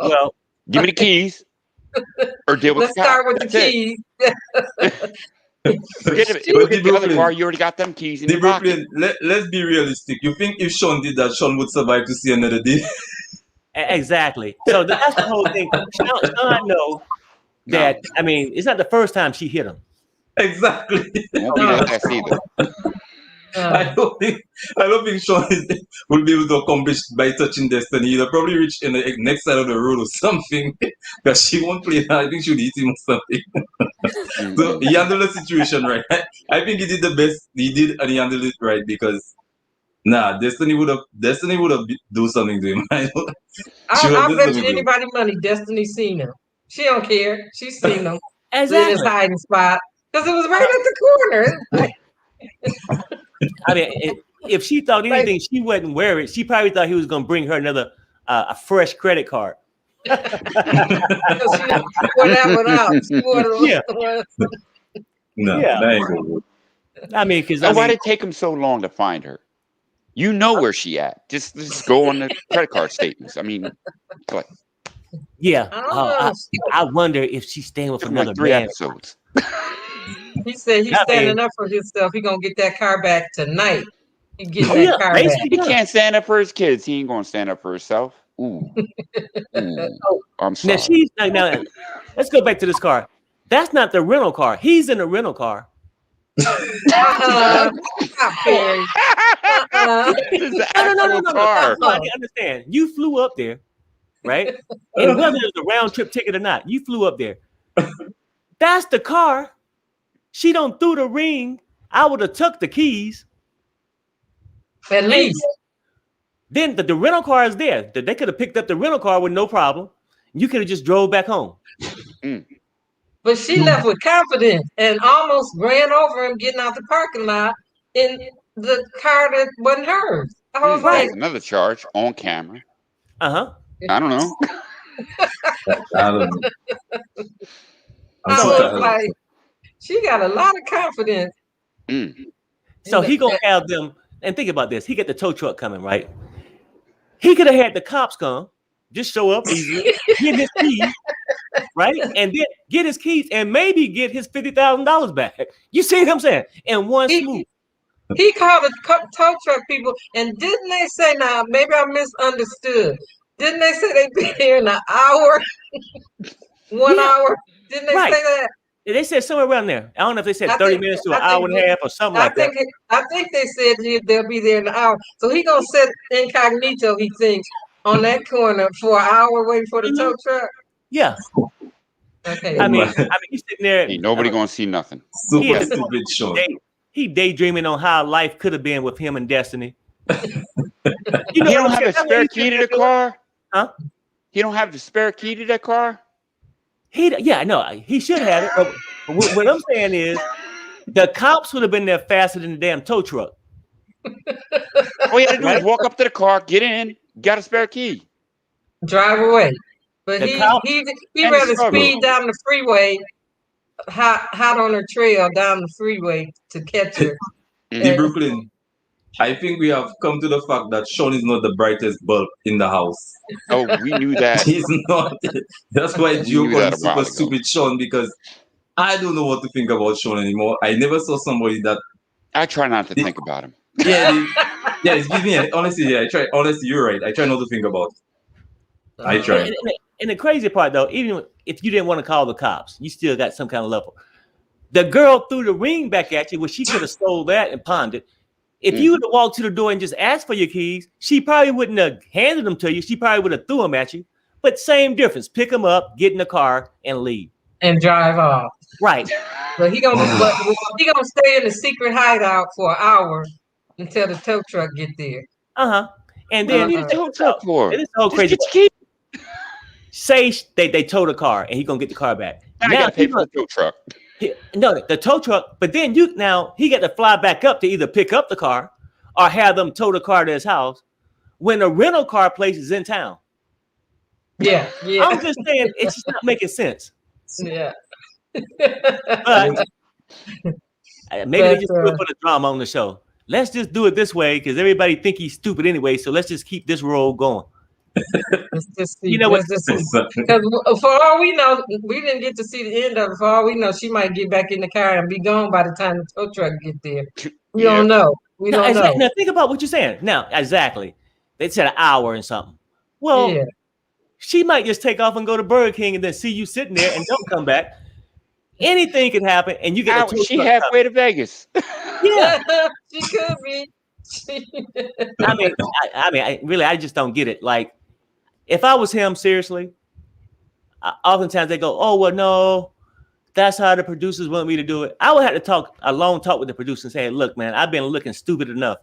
Well, Give me the keys or deal with Let's the car. start with the That's it. keys. Forget it. But Forget the other car. You already got them keys in The your pocket. Brooklyn, let's be realistic. You think if Sean did that, Sean would survive to see another day? exactly. So that's the whole thing. Sean know that. I mean, it's not the first time she hit him. Exactly. Won't be the last either. I don't think Sean will be able to accomplish by touching destiny. He'll probably reach in the next side of the road or something. Because she won't play. I think she'll eat him or something. So he handled the situation right. I think he did the best he did, and he handled it right because Destiny would have do something to him. I bet you anybody money Destiny seen him. She don't care. She's seen him in his hiding spot because it was right at the corner. I mean, if she thought anything, she wouldn't wear it. She probably thought he was going to bring her another a fresh credit card. She wore that one out. She wore the No. I mean, because why did it take him so long to find her? You know where she at. Just go on the credit card statements. I mean, like, yeah. I wonder if she's staying with another like 3 man. episodes. He said he's standing up for himself. He gonna get that car back tonight. He getting that car back. He can't stand up for his kids. He ain't gonna stand up for himself. Ooh. I'm sorry. Now, let's go back to this car. That's not the rental car. He's in the rental car. Not Perry. No. I understand. You flew up there, right? And whether it's a round trip ticket or not, you flew up there. That's the car. She don't threw the ring. I would have took the keys. At least. Then the rental car is there. They could have picked up the rental car with no problem. You could have just drove back home. But she left with confidence and almost ran over him getting out the parking lot in the car that wasn't hers. I was like, another charge on camera. I don't know. I was like, she got a lot of confidence. So he gonna have them, and think about this. He got the tow truck coming, right? He could have had the cops come, just show up easily, get his keys, right? And then get his keys and maybe get his $50,000 back. You see what I'm saying? And one swoop. He called the tow truck people, and didn't they say, now, maybe I misunderstood. Didn't they say they'd be here in an hour? 1 hour? Didn't they say that? They said somewhere around there. I don't know if they said 30 minutes to an hour and a half or something like that. I think they said they'll be there in an hour. So he gonna sit incognito, he thinks, on that corner for an hour waiting for the tow truck. Yeah. Okay. I mean, he's sitting there. Ain't nobody gonna see nothing. Super stupid show. he daydreaming on how life could have been with him and Destiny. You don't have a spare key to the car? Huh? You don't have the spare key to that car? He should have it. But what I'm saying is, the cops would have been there faster than the damn tow truck. All you had to do is walk up to the car, get in, got a spare key, drive away. But The he and rather struggle. speed down the freeway, hot on her trail down the freeway to catch her. The Brooklyn. I think we have come to the fact that Sean is not the brightest bulb in the house. Oh, we knew that. He's not. That's why We Gio knew called that him a while super ago. stupid Sean, because I don't know what to think about Sean anymore. I never saw somebody that. I try not to think about him. Excuse me. Honestly, I try. Honestly, you're right. I try not to think about it. I try. And the crazy part, though, even if you didn't want to call the cops, you still got some kind of level. The girl threw the ring back at you, where she could have stole that and pawned it. If you would have walked to the door and just asked for your keys, she probably wouldn't have handed them to you. She probably would have threw them at you. But same difference. Pick them up, get in the car, and leave. And drive off. Right. But he gonna stay in the secret hideout for an hour until the tow truck get there. And then What do you need a tow truck for? It is so Just crazy. get your key. Say they tow the car and he gonna get the car back. Now I gotta pay for the tow truck. No, the tow truck. But then he got to fly back up to either pick up the car or have them tow the car to his house when the rental car place is in town. Yeah. I'm just saying it's just not making sense. Yeah. But maybe they just do it for the drama on the show. Let's just do it this way because everybody think he's stupid anyway. So let's just keep this roll going. Let's just see. You know what? Because for all we know, we didn't get to see the end of it. For all we know, she might get back in the car and be gone by the time the tow truck get there. We don't know. We don't know. Now think about what you're saying. Now, exactly. They said an hour and something. Well, she might just take off and go to Burger King and then see you sitting there and don't come back. Anything could happen, and you get She halfway to Vegas. Yeah, she could be. I just don't get it. Like, if I was him, seriously, oftentimes they go, "Oh, well, no, that's how the producers want me to do it." I would have to a long talk with the producer and say, "Look, man, I've been looking stupid enough.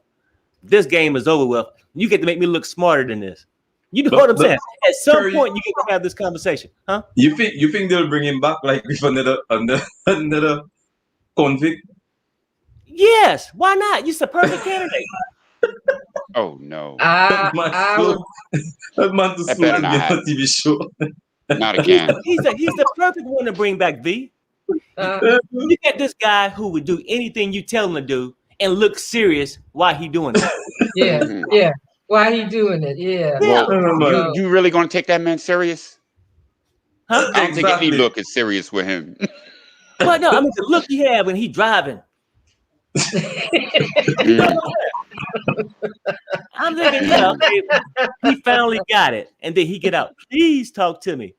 This game is over with. You get to make me look smarter than this." You know what I'm saying? At some point, you get to have this conversation, huh? You think they'll bring him back like with another convict? Yes. Why not? You're the perfect candidate. Oh no! That man to slow to be on a TV show. Not again. He's the perfect one to bring back, V. You get this guy who would do anything you tell him to do and look serious while he doing it. Yeah. Why he doing it? Yeah. Well, you really gonna take that man serious? Huh? I don't think any look is serious with him. But no, I mean the look he had when he driving. I'm thinking, he finally got it, and then he get out. Please talk to me.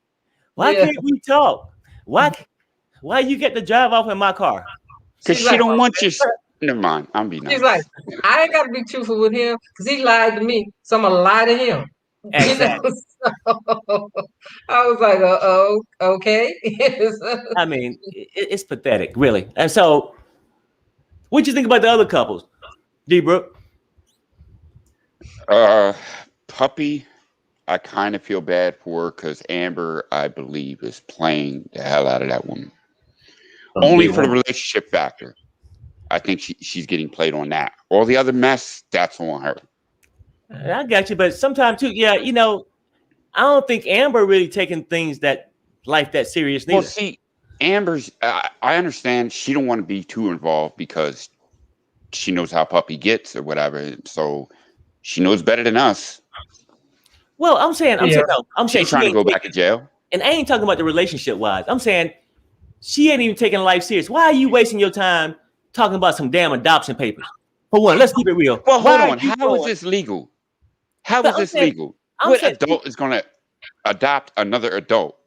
Why can't we talk? Why you get to drive off in my car? Because she don't want you. Never mind. I'm being nice. She's like, I ain't got to be truthful with him because he lied to me, so I'm gonna lie to him. Exactly. So, I was like, okay. I mean, it's pathetic, really. And so, what you think about the other couples, D-Brook? Puppy, I kind of feel bad for her because Amber, I believe, is playing the hell out of that woman. Only for the relationship factor. I think she's getting played on that. All the other mess, that's on her. I got you, but sometimes too, I don't think Amber really taking things that serious neither. Well, see, Amber's, I understand she don't want to be too involved because she knows how Puppy gets or whatever. So she knows better than us. Well, I'm saying she's trying to go back to jail. And I ain't talking about the relationship wise. I'm saying she ain't even taking life serious. Why are you wasting your time talking about some damn adoption papers? For one, let's keep it real. Well, hold on. How is this legal? How is this legal? What adult is going to adopt another adult?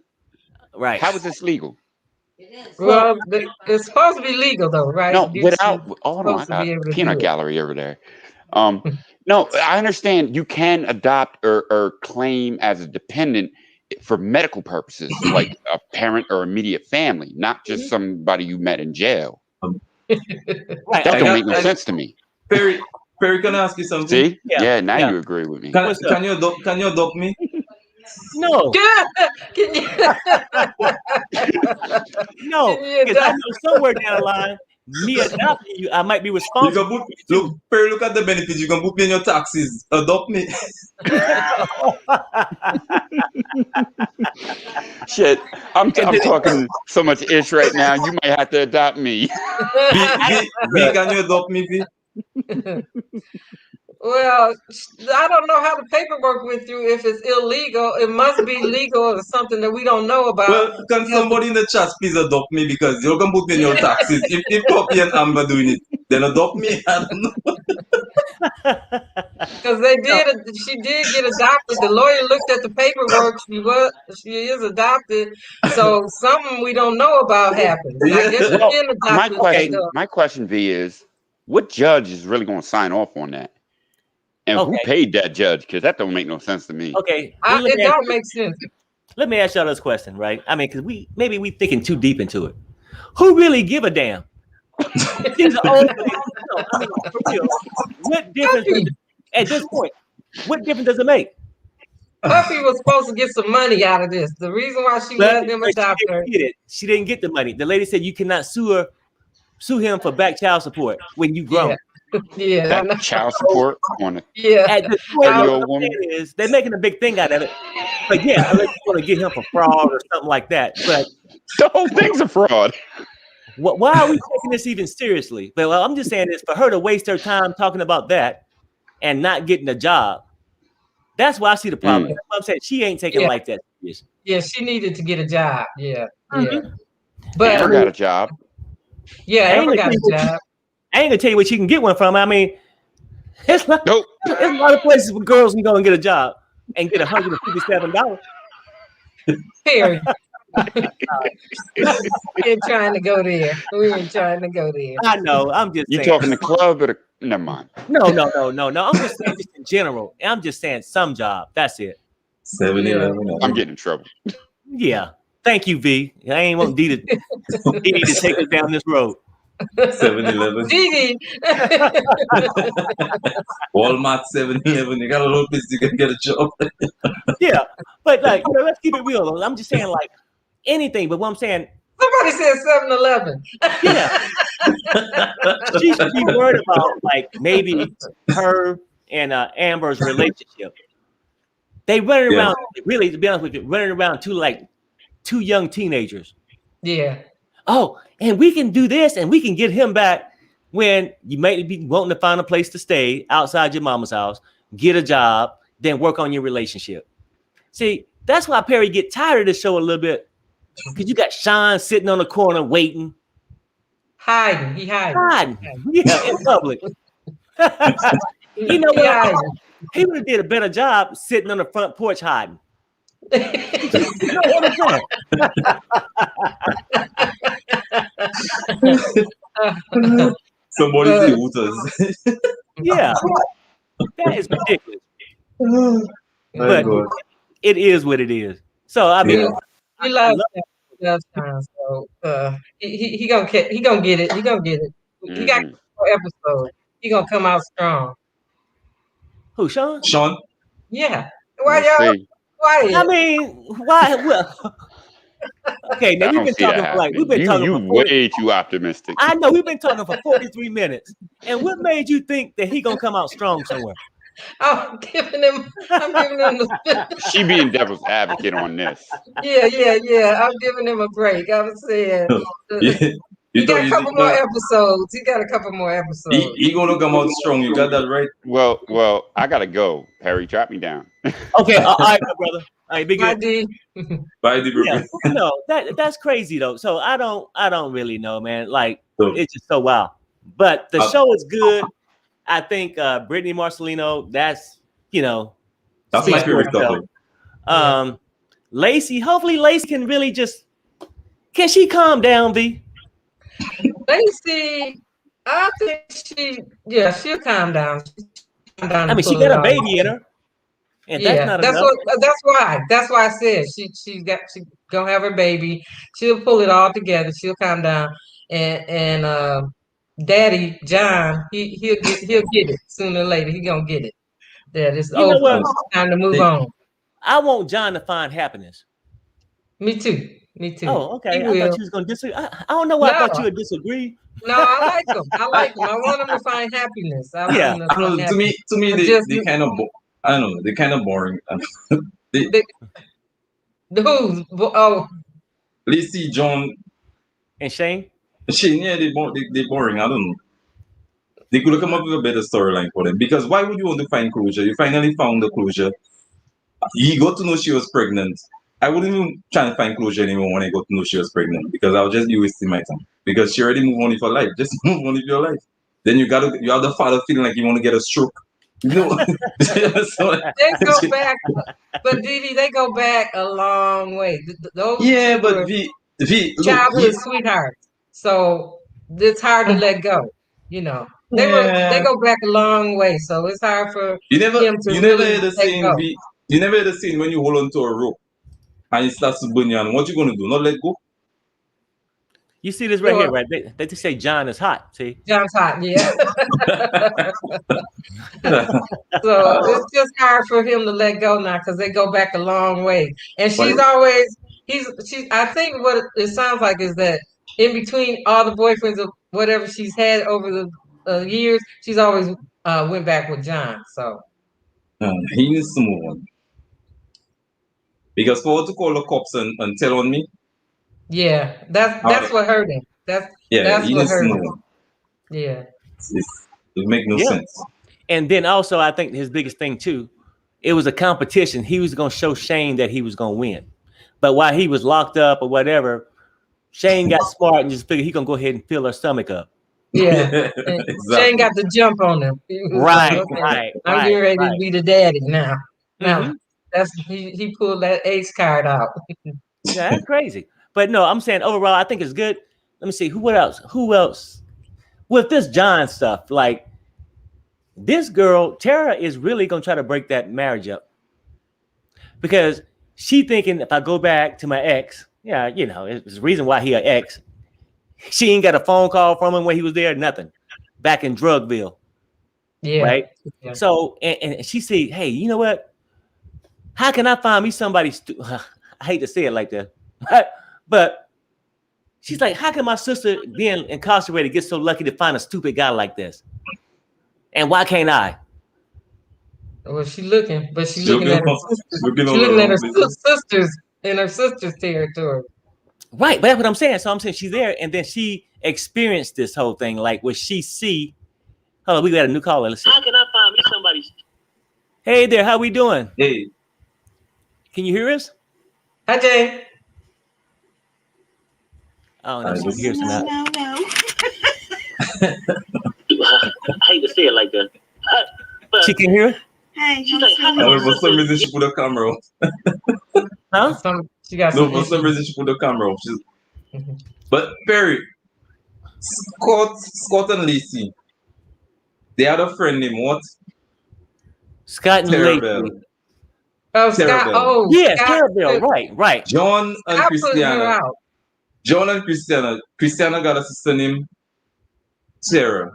Right. How is this legal? Well, it's supposed to be legal, though, right? No, hold on. I got a peanut gallery over there. No, I understand you can adopt or claim as a dependent for medical purposes, like a parent or immediate family, not just somebody you met in jail. Right. That Okay. don't make no sense to me. Perry, can I ask you something? See? Yeah, Now yeah. you agree with me. Can you adopt me? No, Can you, no, can you because I adopt? know somewhere down the line, me adopting you, I might be You responsible. can put Perry, look at the benefits. You can put me in your taxes. Adopt me. Shit, I'm And then- talking so much ish right now. You might have to adopt me. V, can you adopt me, V? Well, I don't know how the paperwork went through. If it's illegal, it must be legal or something that we don't know about. Well, can somebody in the chat please adopt me, because you can put me in your taxes. If Poppy and Amber doing it, then adopt me. I don't know. Because she did get adopted. The lawyer looked at the paperwork. She is adopted. So something we don't know about happened. I guess she Well, been adopted. my question, V, is what judge is really going to sign off on that? And who Okay. paid that judge? Because that don't make no sense to me. Okay. It don't make sense. Let me ask y'all this question, right? I mean, because maybe we thinking too deep into it. Who really give a damn? These are old ladies. No, I mean, for real. What difference at this point? What difference does it make? Puffy was supposed to get some money out of this. The reason why she let them adopt her. She didn't get the money. The lady said you cannot sue him for back child support when you grown. Yeah. That child support on At this point, old woman is they're making a big thing out of it. But yeah, unless you want to get him for fraud or something like that. But the whole thing's a fraud. Why are we taking this even seriously? But I'm just saying this, for her to waste her time talking about that and not getting a job. That's why I see the problem. That's why I'm saying she ain't taking life that serious. Yeah, she needed to get a job. Yeah. Mm-hmm. But Amber got a job. Yeah, Amber got a job. I ain't gonna tell you what she can get one from. I mean, it's not. Nope. There's a lot of places where girls can go and get a job and get $157. Perry. We ain't trying to go there. I know. I'm just You saying. talking the club or the never mind. No. I'm just saying just in general. I'm just saying some job. That's it. 7-Eleven. I'm getting in trouble. Yeah. Thank you, V. I ain't want D to take us down this road. 7-Eleven. Didi. Walmart, 7-Eleven. You got a little place you can get a job. Yeah, but like, let's keep it real. I'm just saying like anything. But what I'm saying, somebody said 7-Eleven. Yeah, she should be worried about like maybe her and Amber's relationship. They running around, really, to be honest with you, running around two young teenagers. Yeah. Oh, and we can do this, and we can get him back when you may be wanting to find a place to stay outside your mama's house, get a job, then work on your relationship. See, that's why Perry get tired of this show a little bit, because you got Sean sitting on the corner waiting, hiding. Yeah, in public. You know what? He would have did a better job sitting on the front porch hiding. You know what I'm saying? Somebody say Hooters. Yeah, that is ridiculous. My But God. it is what it is. So I mean, he loves time. So he gonna get it. He gonna get it. He got 4 episodes. He gonna come out strong. Who, Sean? Sean? Yeah. Why y'all? Why? I mean, why? Well, okay. Now we've been talking for way too optimistic. I know we've been talking for 43 minutes. And what made you think that he gonna come out strong somewhere? I'm giving him the She being devil's advocate on this. Yeah. I'm giving him a break. I was saying he got a couple more episodes. He gonna come out strong. You got that right? Well, I gotta go. Perry, drop me down. Okay, all right, my brother. All right, big Bye, D. Bye, D. Yeah, no, that's crazy though. So I don't really know, man. Like it's just so wild. But the show is good. I think Brittany Marcelino, that's my favorite couple. Lacey, hopefully Lacey can really can she calm down, V? Lacey, I think she'll calm down. I mean, she got a baby in her. And that's why I said she gonna have her baby. She'll pull it all together. She'll calm down. And Daddy John, he'll get it sooner or later. He gonna get it. That it's You know over. what? It's time to move They- on. I want John to find happiness. Me too. Me too. Oh, He okay. I will. thought you was gonna disagree. I don't know why I No, thought you would disagree. no, I like him. I like him. I want him to find happiness. I want Yeah. him to I don't find know. happiness. To me, I they, just they kind of, I don't know, they're kind of boring. the who's oh Lacey, John, And Shane? Shane, yeah, they boring. I don't know. They could have come up with a better storyline for them. Because why would you want to find closure? You finally found the closure. You got to know she was pregnant. I wouldn't even try and find closure anymore when I got to know she was pregnant because I'll just be wasting my time. Because she already moved on with her life. Just move on with your life. Then you have the father feeling like you want to get a stroke. No. So, they go back, but Didi, they go back a long way. Those yeah, two but were look, childhood sweethearts, so it's hard to let go. You know, they yeah. go back a long way, so it's hard for You never him to you never really had the let scene go. you never had the scene when you hold on to a rope and it starts to burn you and what you gonna do? Not let go? You see this right here, right? They just say John is hot. See? John's hot, yeah. So it's just hard for him to let go now because they go back a long way. And she's always she's I think what it sounds like is that in between all the boyfriends of whatever she's had over the years, she's always went back with John. So He needs to move on. Because for her to call the cops and tell on me, yeah, that's what hurt him. That's he what needs to hurt move him. on. Yeah. It make no sense. And then also, I think his biggest thing too, it was a competition. He was going to show Shane that he was going to win. But while he was locked up or whatever, Shane got smart and just figured he going to go ahead and fill her stomach up. Yeah. Exactly. Shane got the jump on him. He was Right, like, okay, right, I'm right, getting ready right. to be the daddy now. Now Mhm. that's he pulled that ace card out. Yeah, that's crazy. But no, I'm saying overall, I think it's good. Let me see. What else? Who else? With this John stuff, like this girl, Tara is really going to try to break that marriage up. Because she thinking if I go back to my ex, yeah, you know, it's the reason why he an ex. She ain't got a phone call from him when he was there, nothing. Back in Drugville, Yeah. right? Yeah. So, and she said, hey, you know what? How can I find me somebody? I hate to say it like that, but she's like, how can my sister being incarcerated get so lucky to find a stupid guy like this? And why can't I? Well, she looking, but she She looking at her looking sisters. looking She all looking at her around places. sisters in her sister's territory. Right, but that's what I'm saying. So I'm saying she's there, and then she experienced this whole thing, like what she see. Hold on, we got a new caller. Let's see. How can I find me somebody? Hey there, how we doing? Hey, Can you hear us? Hi, Jane. Oh no, she can hear us No. now. I hate to say it like that. But she can hear. Hey, She's like, how I mean, for some reason she put a camera off. Huh? She got No, some for some issues. reason she put the camera off. Mhm. But Perry, Scott and Lacey, they had a friend named what? Scott and Lacey. Terrible. Oh, Scott. Terrible. Oh, Yes, Scott. Terrible. Right. John and Scott put her Christiana. out. John and Christiana. Christiana got a sister named Sarah.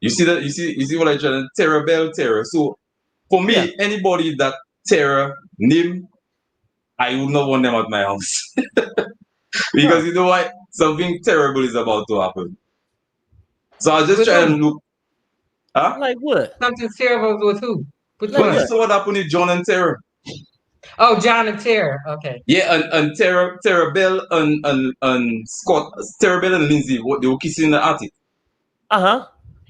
You see that? You see what I trying to Terror. So for me, Yeah. anybody that Terror name, I would not want them at my house. Because you know what? Something terrible is about to happen. So I was just With trying to who? look. Huh? Like what? Something terrible with who? Which Like Well, one? you what? saw what happened with John and Terror. Oh, John and Tara. Okay. Yeah, and Terror Bell and Scott, Terror Bell and Lindsay, they were kissing in the attic. Uh-huh.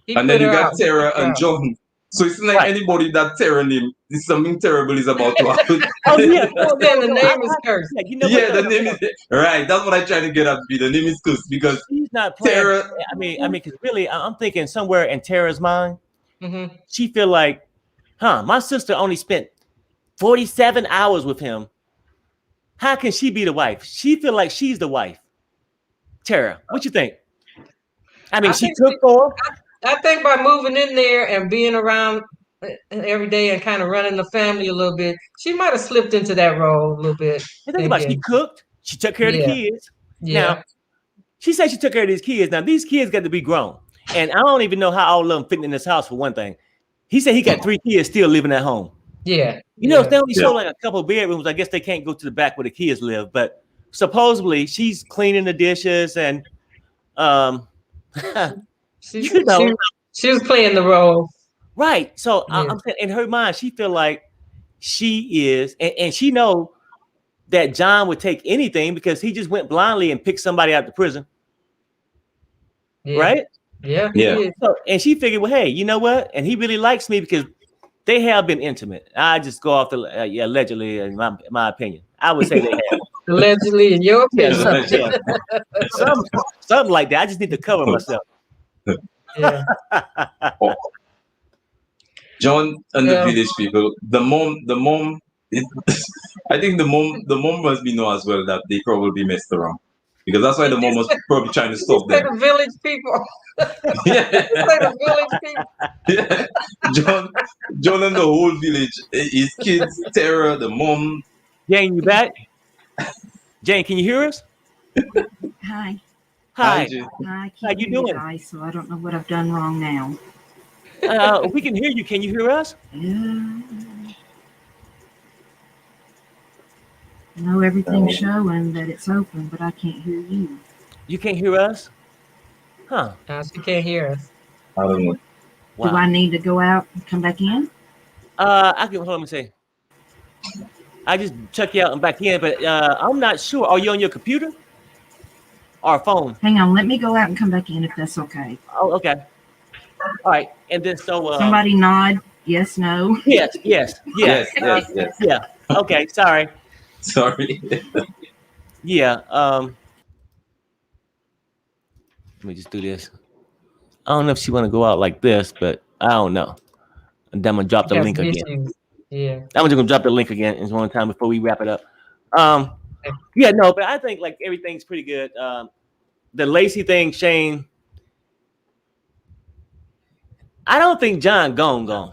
He And put then you her got out. He Terror put her and out. John. So it's like Right. anybody that Terror name, something terrible is about to happen. Oh yeah. Then the name is cursed. Yeah, you know what? Yeah, the name is right. That's what I try to get at. The name is cursed because She's not playing. Terror. I mean, because really, I'm thinking somewhere in Tara's mind, Mm-hmm. she feel like, my sister only spent 47 hours with him. How can she be the wife? She feel like she's the wife. Tara, what you think? I mean, I she think took for. I think by moving in there and being around every day and kind of running the family a little bit, she might have slipped into that role a little bit. And think about it, she Thinking, cooked. She took care of the yeah, kids. yeah. Now, She said she took care of these kids. Now these kids got to be grown, and I don't even know how all of them fitting in this house. For one thing, he said he got 3 kids still living at home. Yeah. You know, they only show like a couple of bedrooms. I guess they can't go to the back where the kids live, but supposedly she's cleaning the dishes and she was playing the role. Right. So I'm saying in her mind, she feel like she is, and she know that John would take anything because he just went blindly and picked somebody out of the prison. Yeah. Right? Yeah. So, and she figured, well, hey, you know what? And he really likes me because they have been intimate. I just go off the allegedly, in my opinion. I would say they have. Allegedly, in your opinion. Something like that. I just need to cover myself. Yeah. John and the village people, the mom, I think the mom must be know as well that they probably messed around. Because that's why the mom was probably trying to stop them. The village people. The village people. Yeah. John and the whole village, his kids, Tara, the mom. Jane, you back? Jane, can you hear us? Hi. Hi. How you doing? Guys, so I don't know what I've done wrong now. We can hear you. Can you hear us? I know everything's showing that it's open, but I can't hear you. You can't hear us? Huh. No, she can't hear us. I don't know. Wow. Do I need to go out and come back in? I can, hold on, let me see. I just check you out and back in, but I'm not sure. Are you on your computer or phone? Hang on, let me go out and come back in if that's okay. Oh, okay. All right. And then somebody nod. Yes, no. Yes. Yes. Yeah. Okay, sorry. Sorry. Yeah. Let me just do this. I don't know if she want to go out like this, but I don't know. And then I'm gonna drop the link again. Yeah. I'm just gonna drop the link again in one time before we wrap it up. Yeah, no, but I think like everything's pretty good. The Lacey thing, Shane. I don't think John gone.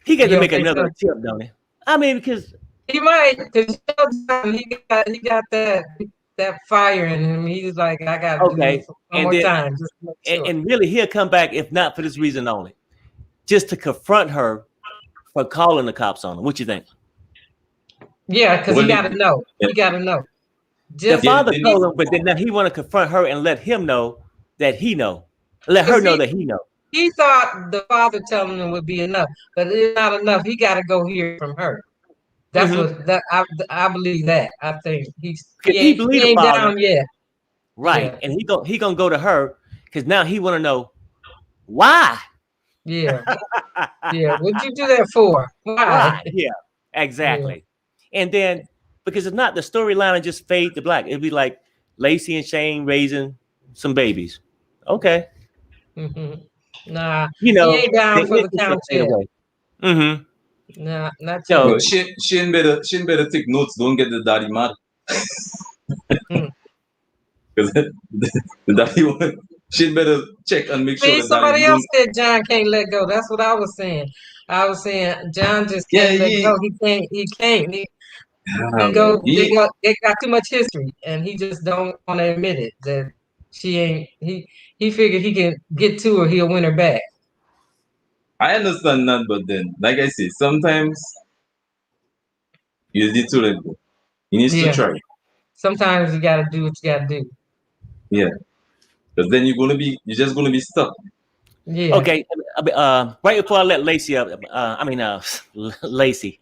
He got to make another tip, don't he? I mean, because he might. Because he got that fire in him. He's like, I got to do this one more time. And really, he'll come back if not for this reason only, just to confront her for calling the cops on him. What you think? Yeah, because he got to know. He got to know. The father told him, but then now he want to confront her and let him know that he know. Let her know that he know. He thought the father telling him would be enough, but it's not enough. He got to go hear from her. That's what I believe. That I think he ain't down yet. Right, and he gonna go to her because now he want to know why. Yeah, yeah. What'd you do that for? Why? Yeah, exactly. Yeah. And then because if not, the storyline will just fade to black. It'd be like Lacey and Shane raising some babies. Okay. Mm-hmm. Nah, he ain't down for the count yet. Mm-hmm. Nah, not yet. No, Shane better take notes. Don't get the daddy mad. Because the daddy one, Shane better check and make sure that somebody else said John can't let go. That's what I was saying. I was saying John just can't let go. He can't. They got too much history, and he just don't want to admit it that she ain't. He figured he can get to her, he'll win her back. I understand that, but then, like I say, sometimes you need to let go. You need to try. Sometimes you gotta do what you gotta do. Yeah, because then you're just gonna be stuck. Yeah. Okay. Right before I let Lacey up, Leslie.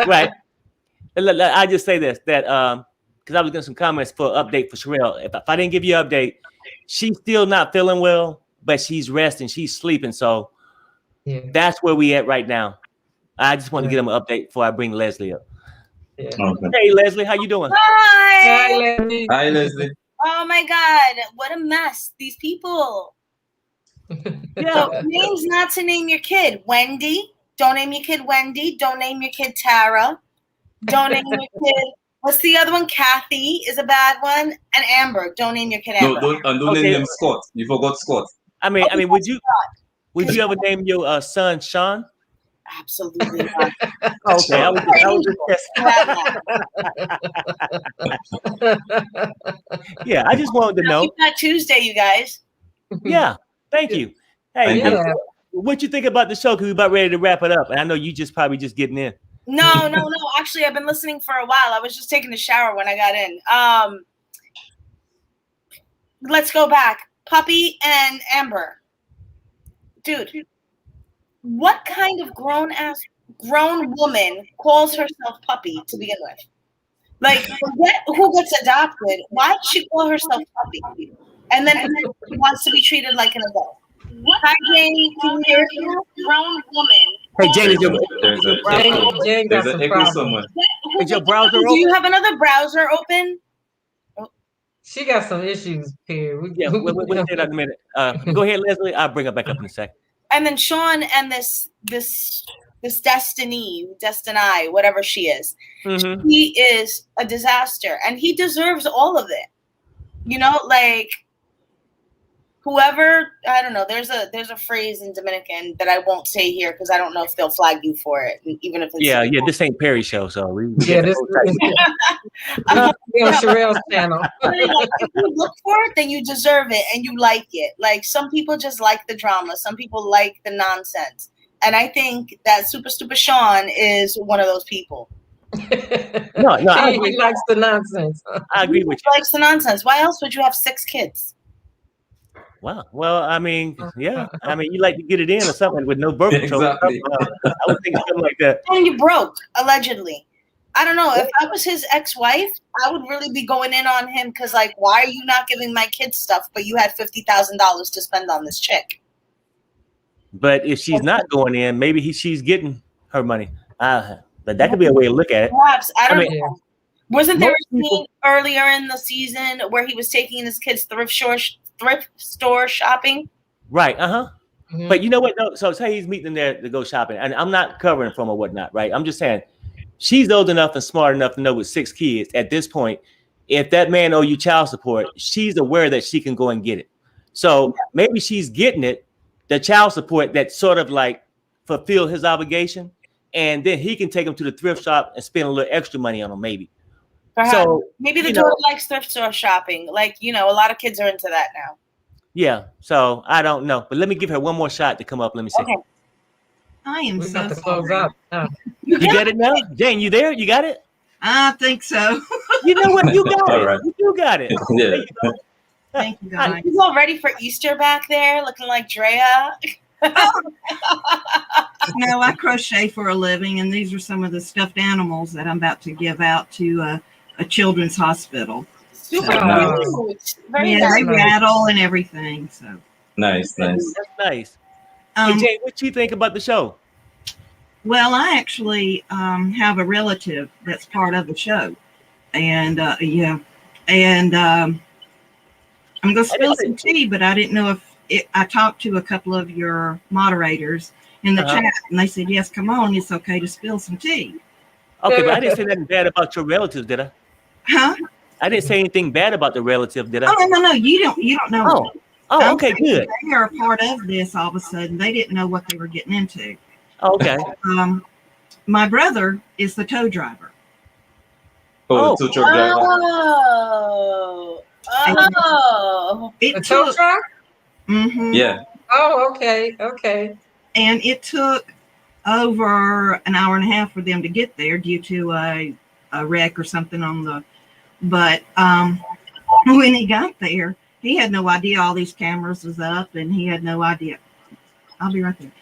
Right. I just say this that because I was getting some comments for update for Sharrell. If I didn't give you an update, she's still not feeling well, but she's resting, she's sleeping. So that's where we at right now. I just want to get them an update before I bring Leslie up. Yeah. Okay. Hey Leslie, how you doing? Hi. Leslie. Hi Leslie. Oh my God, what a mess. These people. Names not to name your kid. Wendy. Don't name your kid Wendy. Don't name your kid Tara. Don't name your kid. What's the other one? Kathy is a bad one. And Amber. Don't name your kid Amber. Don't name them Scott. You forgot Scott. I mean, would you ever name your son Sean? Absolutely not. Okay, I was just yeah, I just wanted to know. Keep that Tuesday, you guys. Yeah, thank you. Hey, Yeah. what you think about the show? Because we're about ready to wrap it up, and I know you just probably just getting in. No. Actually, I've been listening for a while. I was just taking a shower when I got in. Let's go back. Puppy and Amber. Dude, what kind of grown woman calls herself Puppy to begin with? Like, forget who gets adopted. Why does she call herself Puppy? And then she wants to be treated like an adult. Hi, Jane. Can you hear me? Grown woman. Hey, Jane, Jane got there's some an echo problems. somewhere. is your browser Do open? you have another browser open? She got some issues here. Yeah, we'll say that in a minute. Go ahead, Leslie. I'll bring her back up in a second. And then Sean and this Destiny, whatever she is, Mm-hmm. he is a disaster, and he deserves all of it. You know, like whoever, I don't know. There's a phrase in Dominican that I won't say here because I don't know if they'll flag you for it, even if it's Yeah. This ain't Perry show, so we Yeah, get this the be on Sharrell's channel. Like, if you look for it, then you deserve it and you like it. Like some people just like the drama, some people like the nonsense, and I think that Super Stupid Sean is one of those people. No, I agree. He likes the nonsense. I agree with He likes the nonsense. Why else would you have 6 kids? you. Wow. Well, I mean, yeah. I mean, you like to get it in or something with no birth control. Exactly. I would think something like that. And you broke, allegedly. I don't know. If I was his ex-wife, I would really be going in on him because, like, why are you not giving my kids stuff, but you had $50,000 to spend on this chick? But if she's not going in, maybe she's getting her money. But that could be a way to look at it. Perhaps. I don't Yeah. know. Wasn't there a Most scene earlier in the season where he was taking his kids thrift store shopping? Right. Mhm. But you know what? No, so say he's meeting them there to go shopping, and I'm not covering from or whatnot, right? I'm just saying she's old enough and smart enough to know with 6 kids at this point, if that man owe you child support, she's aware that she can go and get it. So maybe she's getting it, the child support that sort of like fulfill his obligation, and then he can take them to the thrift shop and spend a little extra money on them, maybe. Perhaps. So Maybe the you daughter know, likes thrift store shopping. Like, a lot of kids are into that now. yeah. So I don't know, but let me give her one more shot to come up. Let me see. Okay. I am We so got to close sorry. out. now. You got it now, Jane? You there? You got it? I think so. You know what? You got All it. right. You got it. Yeah. There you go. Thank you, guys. You all ready for Easter back there, looking like Drea? No, I crochet for a living, and these are some of the stuffed animals that I'm about to give out to a children's hospital. Super Oh. cute. Very Yeah, nice. they rattle and everything. So, Nice. That's nice. Hey, um, Jane, what you think about the show? well, I actually have a relative that's part of the show, and and I'm gonna spill some tea, but I didn't know if I talked to a couple of your moderators in the chat, and they said, "Yes, come on, it's okay to spill some tea." Okay, but I didn't say nothing bad about your relatives, did I? Huh? I didn't say anything bad about the relative, did I? Oh no, you don't know. Oh, okay, good. They are a part of this. All of a sudden, they didn't know what they were getting into. Oh, okay. My brother is the tow driver. Oh, the tow truck driver. Oh. The It tow took. truck? Mhm. Yeah. Oh, okay. Okay. And it took over an hour and a half for them to get there due to a wreck or something on the. But when he got there, he had no idea all these cameras was up, and he had no idea. I'll be right there.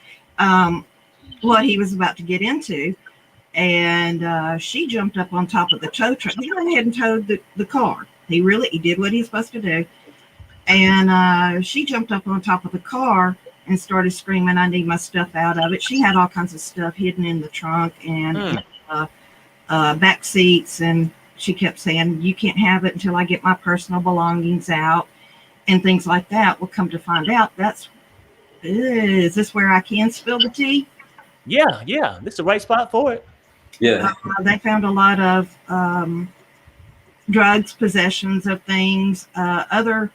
What he was about to get into, and she jumped up on top of the tow truck. He went ahead and towed the car. He did what he was supposed to do, and she jumped up on top of the car and started screaming, "I need my stuff out of it." She had all kinds of stuff hidden in the trunk and back seats, and she kept saying, "You can't have it until I get my personal belongings out," and things like that. Well, come to find out, is this where I can spill the tea? Yeah. This is the right spot for it. Yeah. They found a lot of drugs, possessions of things, other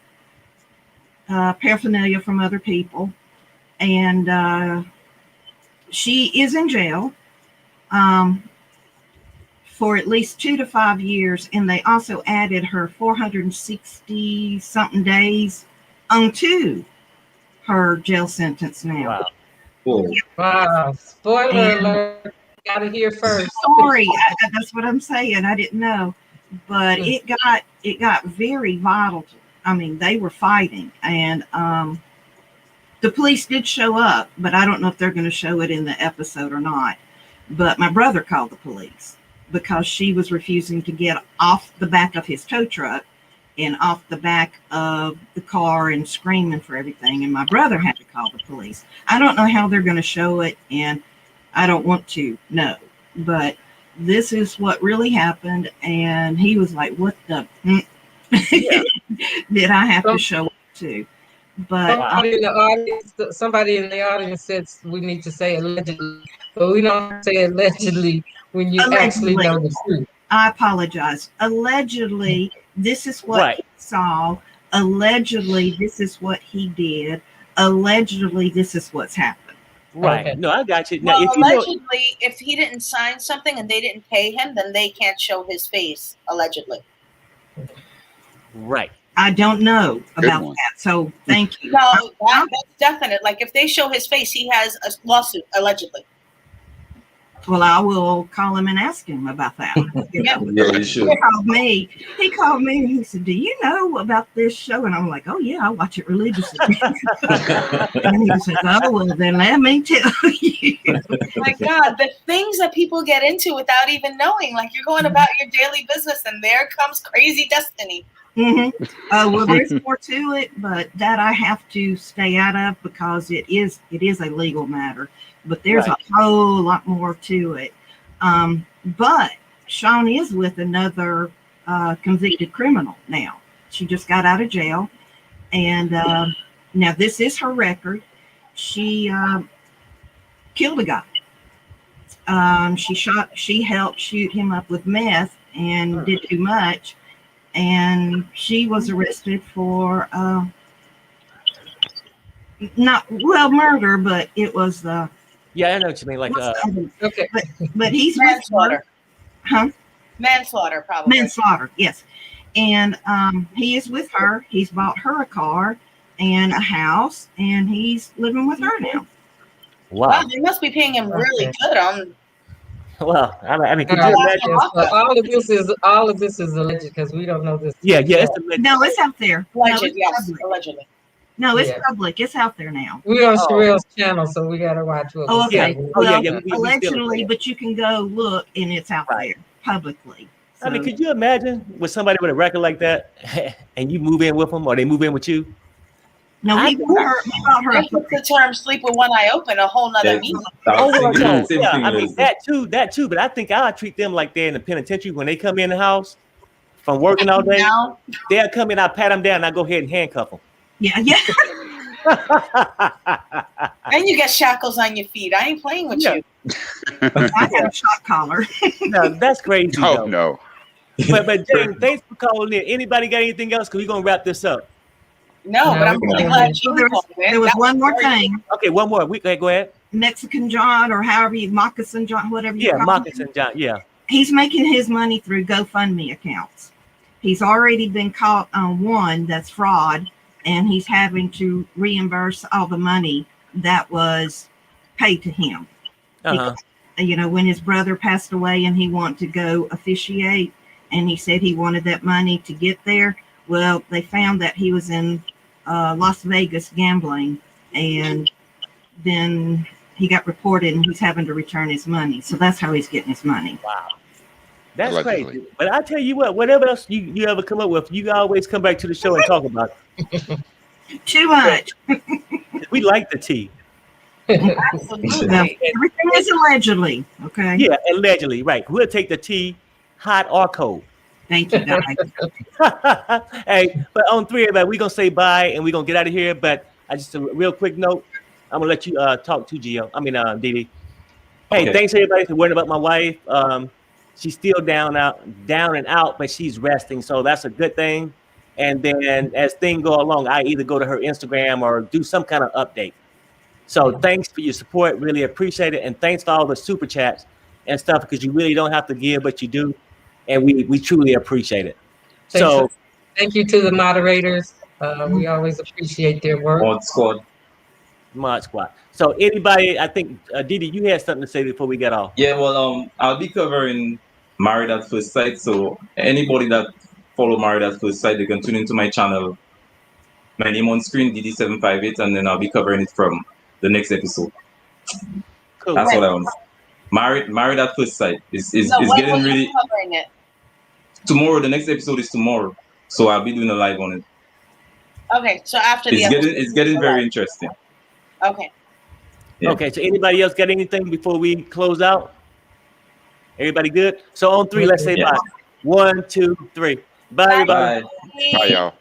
paraphernalia from other people, and she is in jail for at least 2 to 5 years, and they also added her 460 something days onto her jail sentence now. Wow. Oh, Wow. Spoiler And- alert. Got to hear first. Sorry, that's what I'm saying. I didn't know, but it got very vital. I mean, they were fighting, and the police did show up, but I don't know if they're going to show it in the episode or not. But my brother called the police because she was refusing to get off the back of his tow truck and off the back of the car and screaming for everything. And my brother had to call the police. I don't know how they're going to show it, and I don't want to know. But this is what really happened. And he was like, what the did I have to show up to? But Somebody in the audience said we need to say allegedly, but we don't say allegedly when you actually know the truth. I apologize. Allegedly, this is what he saw. Allegedly, this is what he did. Allegedly, this is what's happened. Right. Okay. No, I got you. Well, Now, allegedly, if he didn't sign something and they didn't pay him, then they can't show his face, allegedly. Right. I don't know Good about one. that. So thank you. No, that's definite. Like, if they show his face, he has a lawsuit, allegedly. Well, I will call him and ask him about that. Yeah. yeah, you should. He called me and he said, do you know about this show? And I'm like, oh yeah, I watch it religiously. And he says, oh, well then let me tell you. My God, the things that people get into without even knowing. Like, you're going about your daily business and there comes crazy destiny. Mm-hmm. Well, there's more to it, but that I have to stay out of because it is a legal matter. But there's a whole lot more to it. But Sean is with another convicted criminal now. She just got out of jail, and now this is her record. She killed a guy. She helped shoot him up with meth and did too much. And she was arrested for murder, but it was Yeah, I know what you mean. Like, Okay. but he's Manslaughter. Huh? Manslaughter, probably. Manslaughter, yes. And he is with her. He's bought her a car and a house, and he's living with her now. wow. Wow, they must be paying him really good on. Well, I mean, could you Yes, imagine? but all of this is alleged because we don't know this. Yeah, it's a No, it's out there. Alleged, yes, Public. allegedly. No, it's Yeah. public. It's out there now. We're on Oh. Sharrell's channel, so we gotta watch what. Oh, we okay. say. Well, we still allegedly, agree. but you can go look, and it's out Right. there publicly. I mean, So- could you imagine with somebody with a record like that, and you move in with them, or they move in with you? No, he bought her. They put the term "sleep with one eye open" a whole nother Yeah, meaning. I was thinking no, the same yeah, thing I mean as- that too. But I think I'll treat them like they're in the penitentiary when they come in the house from working all day. Now, They'll come in, I pat them down, and I go ahead and handcuff them. Yeah. and you get shackles on your feet. I ain't playing with Yeah. you. I got a shock collar. No, that's crazy. Oh though. no. But James, thanks for calling in. Anybody got anything else? Because we're gonna wrap this up. No, but I'm really glad you There called in. was That one more very- thing. Okay, one more. Go ahead. Mexican John, or however you, Moccasin John, whatever you Yeah, call him. Moccasin John. Yeah. He's making his money through GoFundMe accounts. He's already been caught on one that's fraud, and he's having to reimburse all the money that was paid to him. Uh-huh. When his brother passed away and he wanted to go officiate, and he said he wanted that money to get there. Well, they found that he was in Las Vegas gambling, and then he got reported, and he's having to return his money. So that's how he's getting his money. Wow. That's Allegedly. crazy. But I tell you what, whatever else you ever come up with, you always come back to the show and talk about it. Too much. We like the tea. Absolutely. Now, everything is allegedly. Okay. Yeah, allegedly, right. We'll take the tea, hot or cold. Thank you, guys. Hey, but on three, everybody, we're gonna say bye and we're gonna get out of here. But I just a real quick note. I'm gonna let you talk to Gio. Didi. Hey, Okay. thanks everybody for worrying about my wife. She's still down and out, but she's resting, so that's a good thing. And then as things go along, I either go to her Instagram or do some kind of update. So thanks for your support. Really appreciate it. And thanks for all the super chats and stuff, because you really don't have to give, but you do. And we truly appreciate it. So thank you to the moderators. We always appreciate their work. Mod Squad. Mod Squad. So anybody, I think, Didi, you had something to say before we get off. Yeah, well, I'll be covering Married at First Sight. So anybody that follow Married at First Sight, they can tune into my channel. My name on screen, DD758, and then I'll be covering it from the next episode. Cool. That's what I want. Married at First Sight is when getting you really covering it? tomorrow. The next episode is tomorrow, so I'll be doing a live on it. Okay, so after the It's getting very interesting. Okay. Yeah. Okay, so anybody else got anything before we close out? Everybody good? So on 3, let's say Yeah. bye. 1, 2, 3. Bye, everybody. Bye. Bye, y'all.